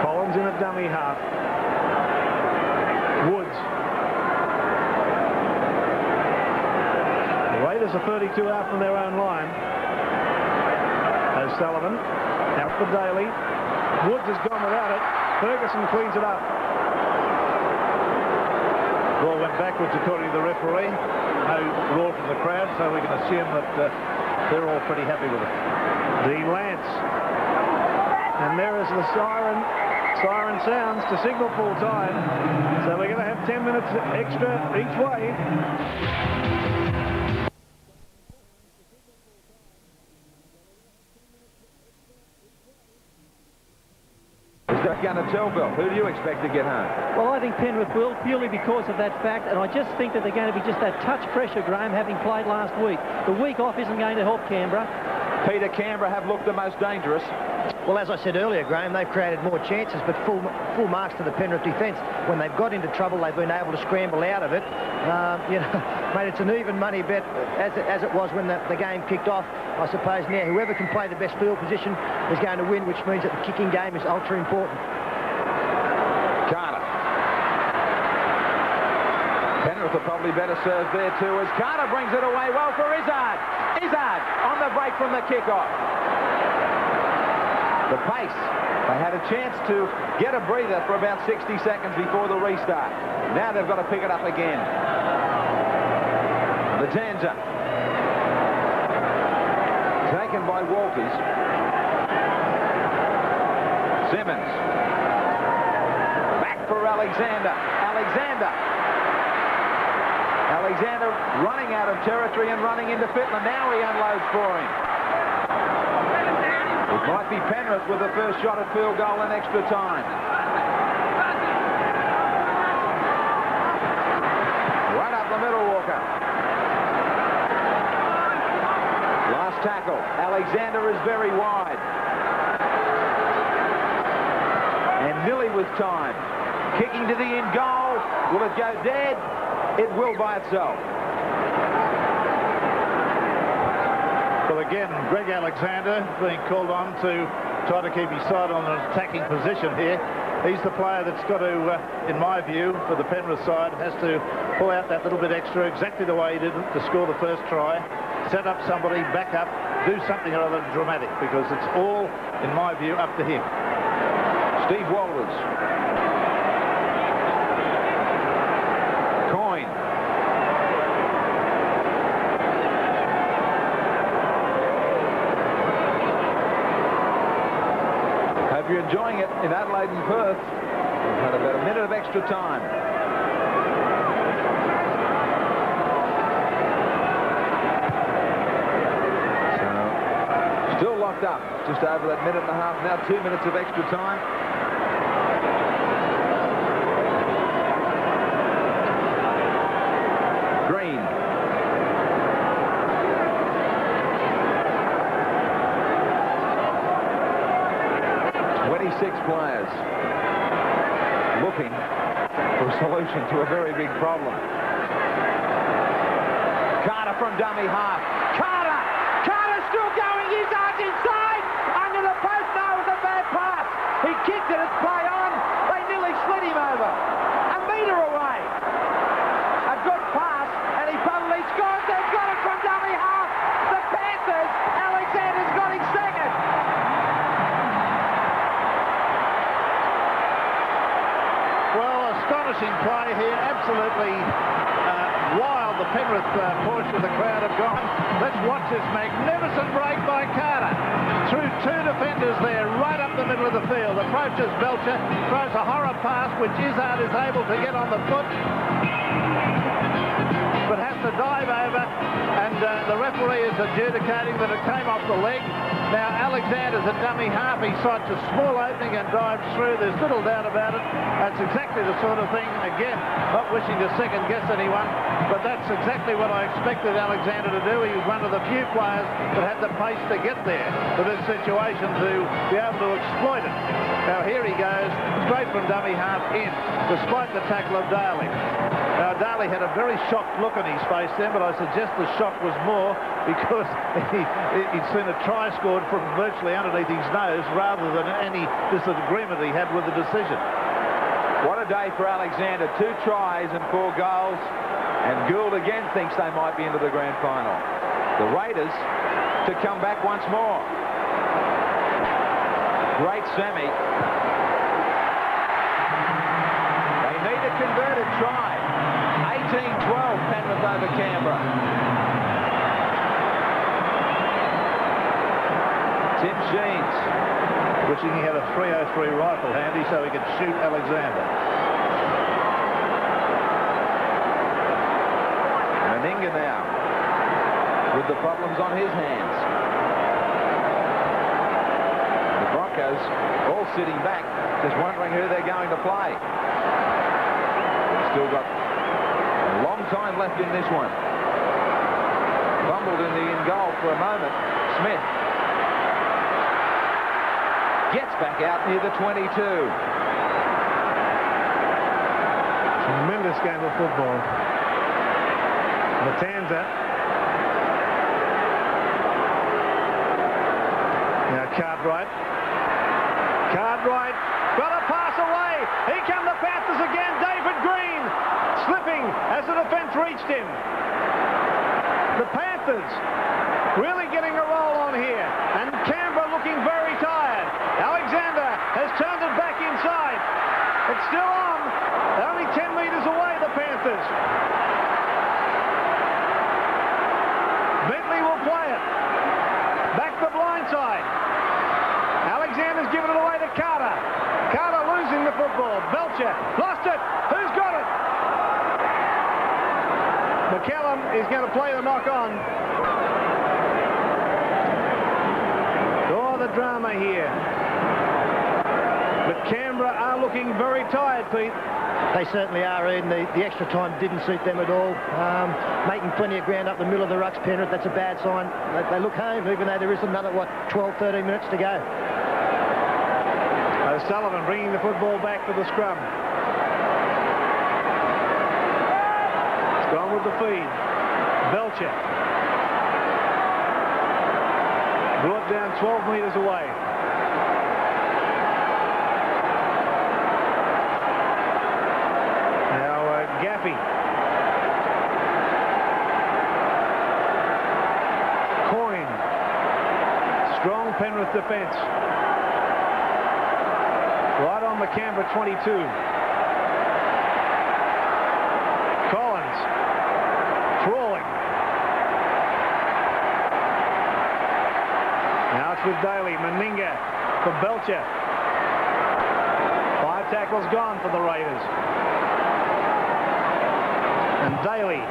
Collins in a dummy half. Woods. The Raiders are 32 out from their own line. O'Sullivan out for Daly. Woods has gone without it. Ferguson cleans it up.
Ball went backwards according to the referee. No roar from the crowd, so we can assume that they're all pretty happy with it.
Dean Lance. And there is the siren. Siren sounds to signal full time. So we're going to have 10 minutes extra each way.
Going to tell Bill, who do you expect to get home?
Well, I think Penrith will, purely because of that fact, and I just think that they're going to be just that touch pressure, Graham, having played last week. The week off isn't going to help Canberra.
Peter, Canberra have looked the most dangerous.
Well, as I said earlier, Graham, they've created more chances, but full marks to the Penrith defence. When they've got into trouble, they've been able to scramble out of it. You know, mate, it's an even money bet, as it was when the game kicked off. I suppose now whoever can play the best field position is going to win, which means that the kicking game is ultra important.
Carter. Penrith are probably better served there too, as Carter brings it away well for Izzard. Izzard on the break from the kickoff. The pace. They had a chance to get a breather for about 60 seconds before the restart. Now they've got to pick it up again. Latanza. Taken by Walters. Simmons. Back for Alexander. Alexander running out of territory and running into Fittler. Now he unloads for him. It might be Penrith with the first shot at field goal in extra time. Right up the middle, Walker. Last tackle. Alexander is very wide. And Millie with time. Kicking to the in goal. Will it go dead? It will by itself.
Well, the
again, Greg Alexander being called on to try to keep his side on an attacking position here. He's the player that's got to, in my view, for the Penrith side, has to pull out that little bit extra, exactly the way he did to score the first try, set up somebody, back up, do something or other dramatic, because it's all, in my view, up to him.
Steve Walters. Coyne. Hope you're enjoying it in Adelaide and Perth. We've had about a minute of extra time. So, still locked up. Just over that minute and a half. Now 2 minutes of extra time. Green. Six players looking for a solution to a very big problem. Carter from dummy half. Carter still going. His arms inside. Under the post. No, it was a bad pass. He kicked it. It's play on. They nearly slid him over. A metre away. A good pass, and he probably scores. They've got it from dummy half. The Panthers. Alexander's got his second.
Astonishing play here, absolutely wild. The Penrith portion of the crowd have gone. Let's watch this magnificent break by Carter. Through two defenders there, right up the middle of the field. Approaches Belcher, throws a horror pass, which Izzard is able to get on the foot, but has to dive over, and the referee is adjudicating that it came off the leg. Now Alexander's a dummy half. He sights a small opening and dives through. There's little doubt about it. That's exactly the sort of thing, again, not wishing to second guess anyone, but that's exactly what I expected Alexander to do. He was one of the few players that had the pace to get there to this situation to be able to exploit it. Now here he goes, straight from dummy half in, despite the tackle of Daly. Now Daly had a very shocked look on his face then, but I suggest the shock was more because he'd seen a try scored from virtually underneath his nose rather than any disagreement he had with the decision.
What a day for Alexander. 2 tries and 4 goals. And Gould again thinks they might be into the grand final. The Raiders to come back once more. Great semi. They need a converted try. 18-12 Penrith over Canberra. Tim Sheens.
Wishing he had a .303 rifle handy so he could shoot Alexander.
Meninga now with the problems on his hands. The Broncos all sitting back, just wondering who they're going to play. Still got a long time left in this one. Fumbled in the in goal for a moment. Smith gets back out near the 22.
Tremendous game of football. Matanza. Now Cartwright. Cartwright got a pass away. Here come the Panthers again. David Green slipping as the defence reached him. The Panthers really getting a roll on here, and Canberra looking very tired. Alexander has turned it back inside. It's still on. They're only 10 metres away, the Panthers. Bentley will play it. Back the blind side. Alexander's given it away to Carter. Carter losing the football. Belcher lost it. Who's got it? McCallum is going to play the knock on. Oh, the drama here. But Canberra are looking very tired, Pete.
They certainly are, Ian. The extra time didn't suit them at all. Making plenty of ground up the middle of the rucks, Penrith, that's a bad sign. They look home, even though there is another, 12, 13 minutes to go.
O'Sullivan bringing the football back for the scrum. It's gone with the feed. Belcher. Brought down 12 metres away. Now Gaffey. Coyne. Strong Penrith defence. Right on the Canberra 22. Collins. Trawling. Now it's with Daly. Meninga for Belcher. 5 tackles gone for the Raiders. And Daly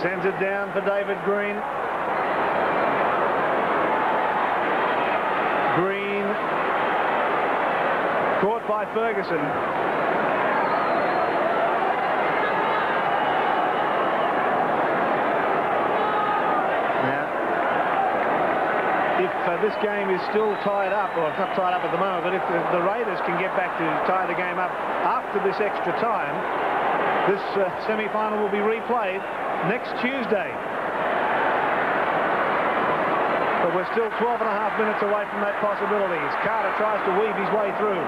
sends it down for David Green. Green caught by Ferguson. If this game is still tied up, or it's not tied up at the moment, but if the Raiders can get back to tie the game up after this extra time, this semi-final will be replayed next Tuesday. But we're still 12 and a half minutes away from that possibility as Carter tries to weave his way through.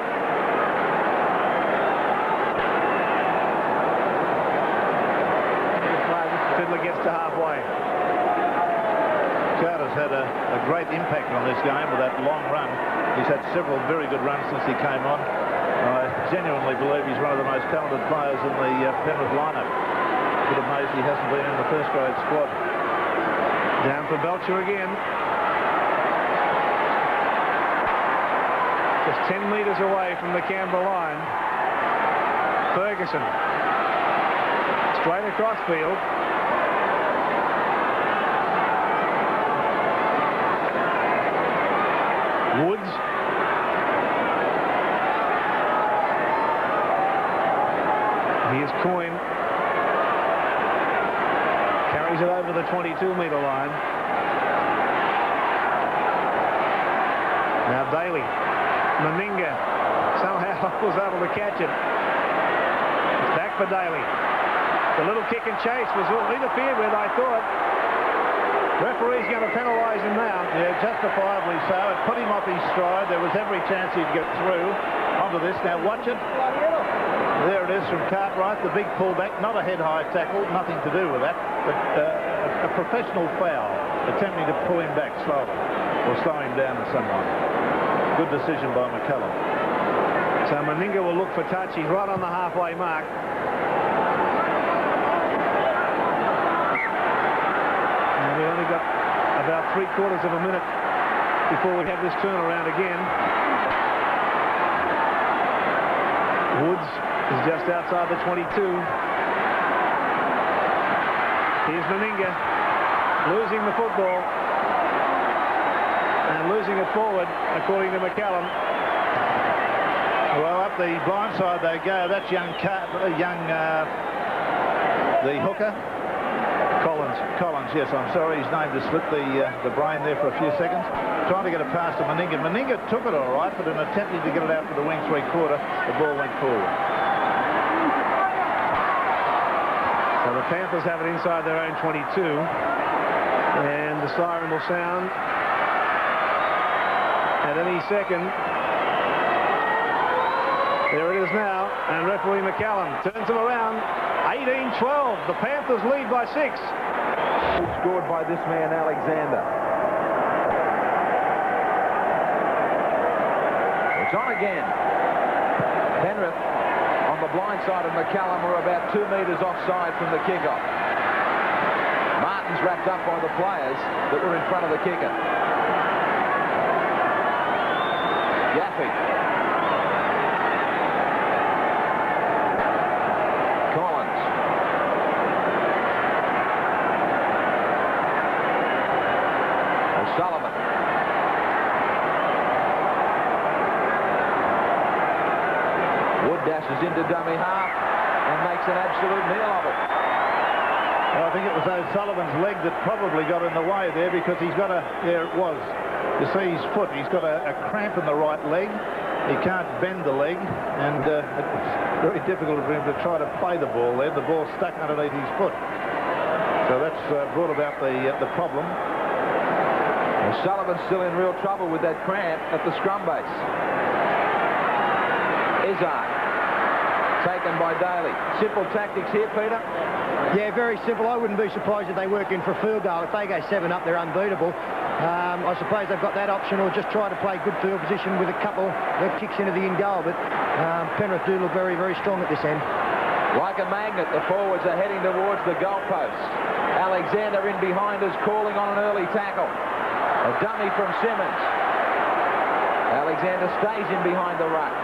Fiddler gets to halfway.
Carter's had a great impact on this game with that long run. He's had several very good runs since he came on. I genuinely believe he's one of the most talented players in the Penrith lineup. A bit amazed he hasn't been in the first grade squad.
Down for Belcher again. Just 10 metres away from the Canberra line. Ferguson. Straight across field. Woods. Here's Coyne. Carries it over the 22-metre line. Now Daly. Meninga somehow was able to catch it. It's back for Daly. The little kick and chase was interfered with, I thought. Referee's going to penalise him now.
Yeah, justifiably so. It put him off his stride. There was every chance he'd get through onto this. Now watch it. There it is from Cartwright, the big pullback. Not a head-high tackle, nothing to do with that. But a professional foul, attempting to pull him back slowly or slow him down in some way. Good decision by McCallum.
So Meninga will look for touch. He's right on the halfway mark. We only got about 3/4 of a minute before we have this turnaround again. Woods is just outside the 22. Here's Meninga losing the football and losing it forward, according to McCallum.
Well, up the blind side they go. That's the hooker. Collins, yes, I'm sorry. His name just slipped the brain there for a few seconds. Trying to get it past to Meninga. Meninga took it all right, but in attempting to get it out to the wing 3/4, the ball went forward.
So the Panthers have it inside their own 22. And the siren will sound at any second. There it is now. And referee McCallum turns them around. 18-12. The Panthers lead by 6.
Scored by this man, Alexander. It's on again. Penrith on the blind side of McCallum were about 2 metres offside from the kickoff. Martin's wrapped up by the players that were in front of the kicker. Gaffey. Collins. O'Sullivan. Wood dashes into dummy half and makes an absolute meal of it.
Well, I think it was O'Sullivan's leg that probably got in the way there, because he's got there it was. You see his foot, he's got a cramp in the right leg. He can't bend the leg, and it's very difficult for him to try to play the ball there. The ball's stuck underneath his foot. So that's brought about the problem.
Well, Sullivan's still in real trouble with that cramp at the scrum base. Izzard taken by Daly. Simple tactics here, Peter.
Yeah, very simple. I wouldn't be surprised if they work in for a field goal. If they go 7 up, they're unbeatable. I suppose they've got that option, or just try to play good field position with a couple of kicks into the in goal. But Penrith do look very, very strong at this end.
Like a magnet, the forwards are heading towards the goalpost. Alexander in behind is calling on an early tackle. A dummy from Simmons. Alexander stays in behind the ruck.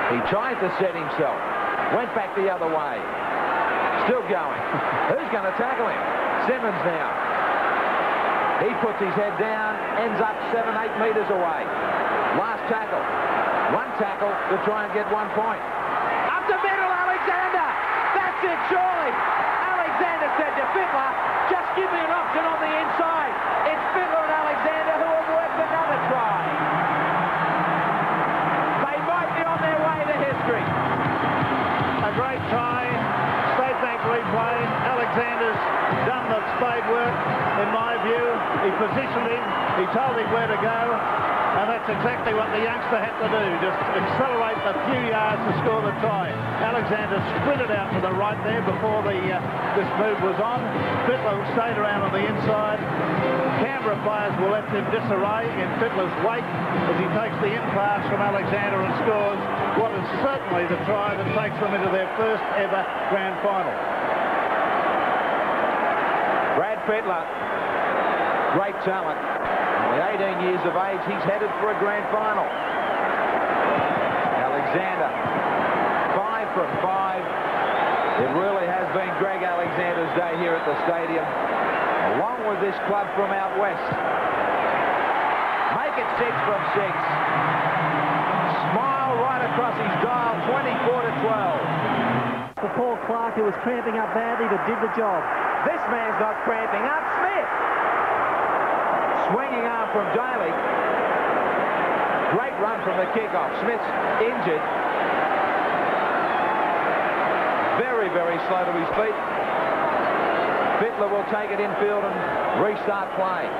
He tried to set himself. Went back the other way. Still going. Who's going to tackle him? Simmons now. He puts his head down, ends up 7-8 metres away. Last tackle. One tackle to try and get 1 point.
Up the middle, Alexander. That's it, surely. Alexander said to Fittler, just give me an option on the inside. It's Fittler and Alexander who have worked another try. They might be on their way to history.
A great try. State Bank replay. Alexander's done the spade work, in my view. He positioned him. He told him where to go. And that's exactly what the youngster had to do, just accelerate a few yards to score the try. Alexander sprinted out to the right there before this move was on. Fittler stayed around on the inside. Canberra players were left in disarray in Fittler's wake as he takes the in pass from Alexander and scores what is certainly the try that takes them into their first ever grand final.
Brad Fittler, great talent. At 18 years of age, he's headed for a grand final. Alexander, 5 from 5. It really has been Greg Alexander's day here at the stadium, along with this club from out west. Make it 6 from 6. Smile right across his dial, 24 to 12.
For Paul Clark, who was cramping up badly, but did the job.
This man's not cramping up. Smith.
Swinging arm from Daly. Great run from the kickoff. Smith's injured. Very, very slow to his feet. Fittler will take it infield and restart play.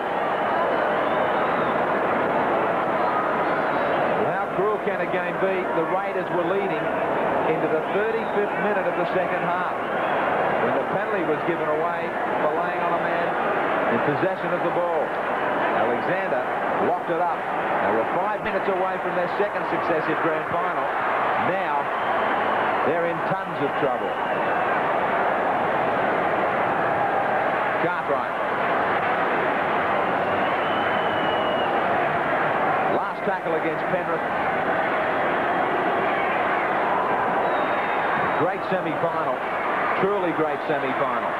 Well, how cruel can a game be? The Raiders were leading into the 35th minute of the second half, when the penalty was given away for laying on a man in possession of the ball. Alexander locked it up. They were 5 minutes away from their second successive grand final. Now they're in tons of trouble. Cartwright. Last tackle against Penrith. Great semi-final. Truly great semi-final.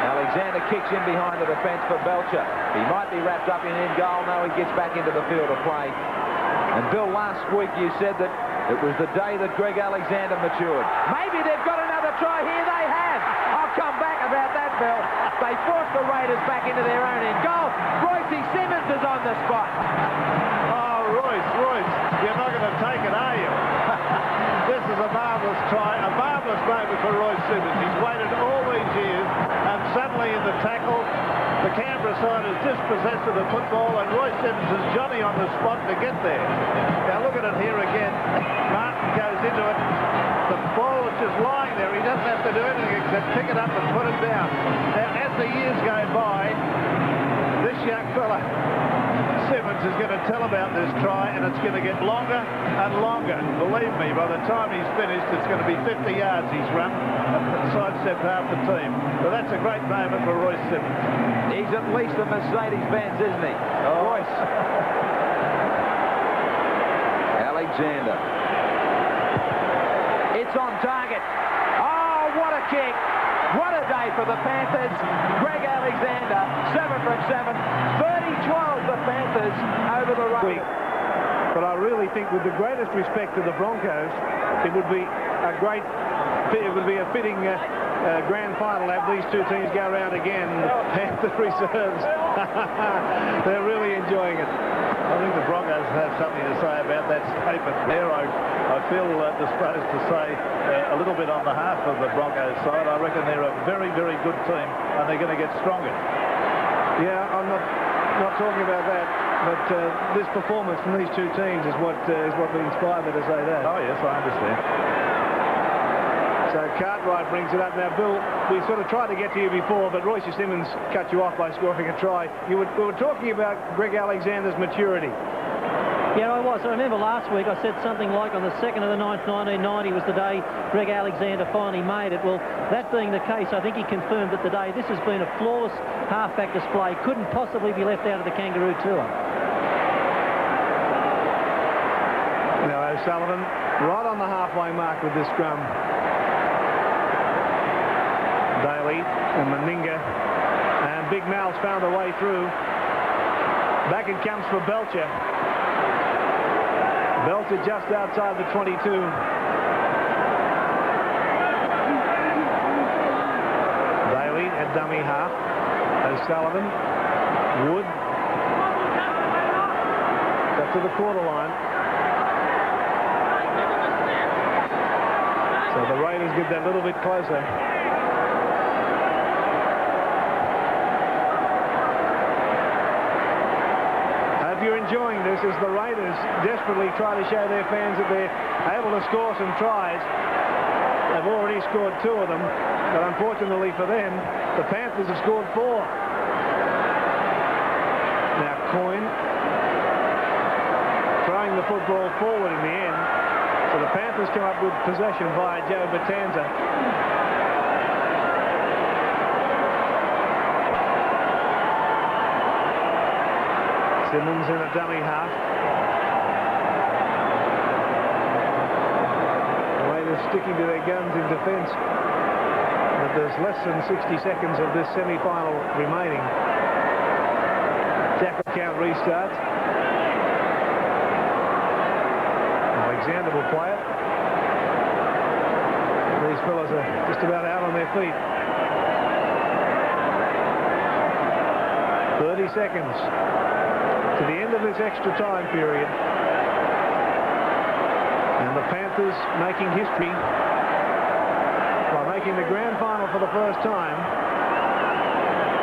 Alexander kicks in behind the defence for Belcher. He might be wrapped up in goal. No, he gets back into the field of play. And Bill, last week you said that it was the day that Greg Alexander matured.
Maybe they've got another try here. They have. I'll come back about that, Bill. They forced the Raiders back into their own end goal. Royce Simmons is on the spot.
Oh, Royce, you're not going to take it, are you? This is a marvellous try, a marvellous moment for Royce Simmons. He's waited all these years, and suddenly in the tackle, the Canberra side is dispossessed of the football, and Royce Simmons is Johnny on the spot to get there. Now look at it here again. Martin goes into it. The ball is just lying there. He doesn't have to do anything except pick it up and put it down. Now, as the years go by, this young fella, Simmons, is going to tell about this try, and it's going to get longer and longer. Believe me, by the time he's finished, it's going to be 50 yards he's run and sidestepped half the team. But that's a great moment for Royce Simmons.
He's at least a Mercedes-Benz, isn't he? Oh. Royce. Alexander. It's on target. Oh, what a kick. What a day for the Panthers. Greg Alexander, 7 from 7. 30-12 the Panthers over the Raiders.
But I really think, with the greatest respect to the Broncos, it would be a fitting grand final to have these two teams go around again. The Panthers reserves. They're really enjoying it.
I think the Broncos have something to say about that statement there. I feel disposed to say a little bit on behalf of the Broncos side. I reckon they're a very, very good team, and they're going to get stronger.
Yeah, I'm not talking about that, but this performance from these two teams is what inspired me to say that.
Oh, yes, I understand.
So Cartwright brings it up. Now, Bill, we sort of tried to get to you before, but Royce Simmons cut you off by scoring a try. We were talking about Greg Alexander's maturity.
Yeah, I was. I remember last week I said something like on the 2nd of the 9th, 1990 was the day Greg Alexander finally made it. Well, that being the case, I think he confirmed that today this has been a flawless halfback display. Couldn't possibly be left out of the Kangaroo Tour.
Now O'Sullivan right on the halfway mark with this scrum. Daly and Meninga, and Big Mal's found a way through. Back it comes for Belcher. Belcher just outside the 22. Daly at dummy half. O'Sullivan, Wood, up to the quarter line. So the Raiders get that little bit closer. If you're enjoying this as the Raiders desperately try to show their fans that they're able to score some tries. They've already scored 2 of them, but unfortunately for them, the Panthers have scored 4. Now Coyne throwing the football forward in the end. So the Panthers come up with possession via Joe Batanza. Simmons in a dummy half. The Raiders sticking to their guns in defence. But there's less than 60 seconds of this semi-final remaining. Tackle count restarts. Alexander will play it. These fellas are just about out on their feet. 30 seconds. To the end of this extra time period, and the Panthers making history by making the grand final for the first time,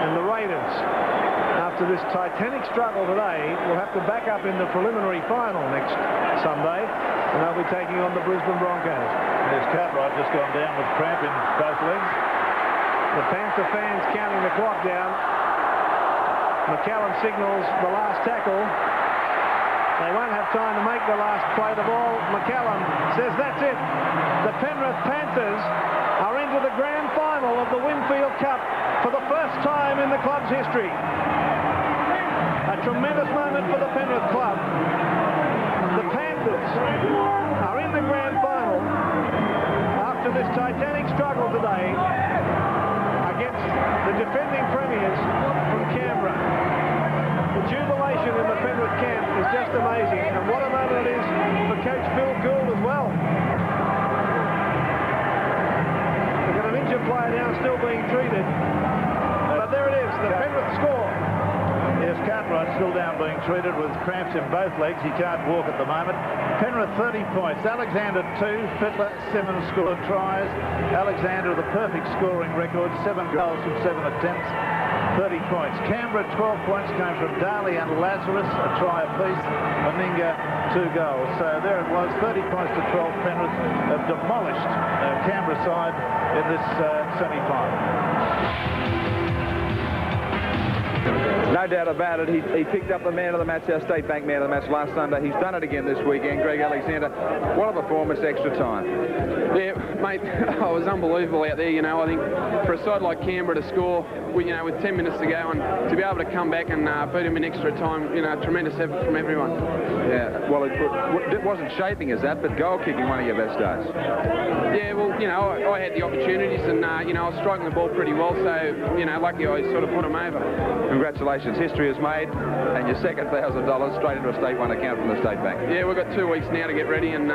and the Raiders, after this titanic struggle today, will have to back up in the preliminary final next Sunday, and they'll be taking on the Brisbane Broncos.
There's Cartwright just gone down with cramp in both legs.
The Panther fans counting the clock down. McCallum signals the last tackle. They won't have time to make the last play the ball. McCallum says that's it. The Penrith Panthers are into the grand final of the Winfield Cup for the first time in the club's history. A tremendous moment for the Penrith club. The Panthers are in the grand final after this titanic struggle today against the defending premiers from Canberra. The jubilation in the Penrith camp is just amazing, and what a moment it is for Coach Phil Gould as well. They've got an injured player now still being treated, but there it is, the Penrith score.
Yes, Cartwright still down being treated with cramps in both legs. He can't walk at the moment. Penrith 30 points. Alexander 2. Fittler, Simmons scored tries. Alexander with a perfect scoring record. 7 goals from 7 attempts. 30 points. Canberra 12 points came from Daly and Lazarus, a try apiece. Meninga 2 goals. So there it was, 30 points to 12. Penrith have demolished Canberra side in this semi-final.
No doubt about it. He picked up the man of the match, our State Bank man of the match last Sunday. He's done it again this weekend. Greg Alexander, what a performance, extra time.
Yeah, mate, it was unbelievable out there, you know. I think for a side like Canberra to score, with 10 minutes to go, and to be able to come back and beat them in extra time, tremendous effort from everyone.
Yeah, well, it wasn't shaping as that, but goal kicking one of your best days.
Yeah, well, I had the opportunities, and I was striking the ball pretty well, so, lucky I sort of put them over.
Congratulations, history is made, and your second $1,000 straight into a State One account from the State Bank.
Yeah, we've got 2 weeks now to get ready, and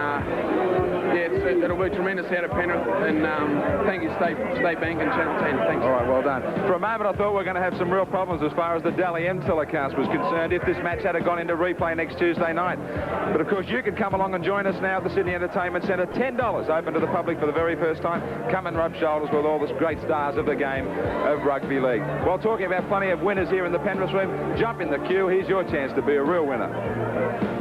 yeah, it'll be tremendous out of Penrith, and thank you, State Bank and Channel 10. Thanks.
All right, well done. For a moment, I thought we were going to have some real problems as far as the Dally M telecast was concerned if this match had gone into replay next Tuesday night. But, of course, you can come along and join us now at the Sydney Entertainment Centre. $10 open to the public for the very first time. Come and rub shoulders with all the great stars of the game of rugby league. While talking about plenty of winners here in the Penrith room, jump in the queue. Here's your chance to be a real winner.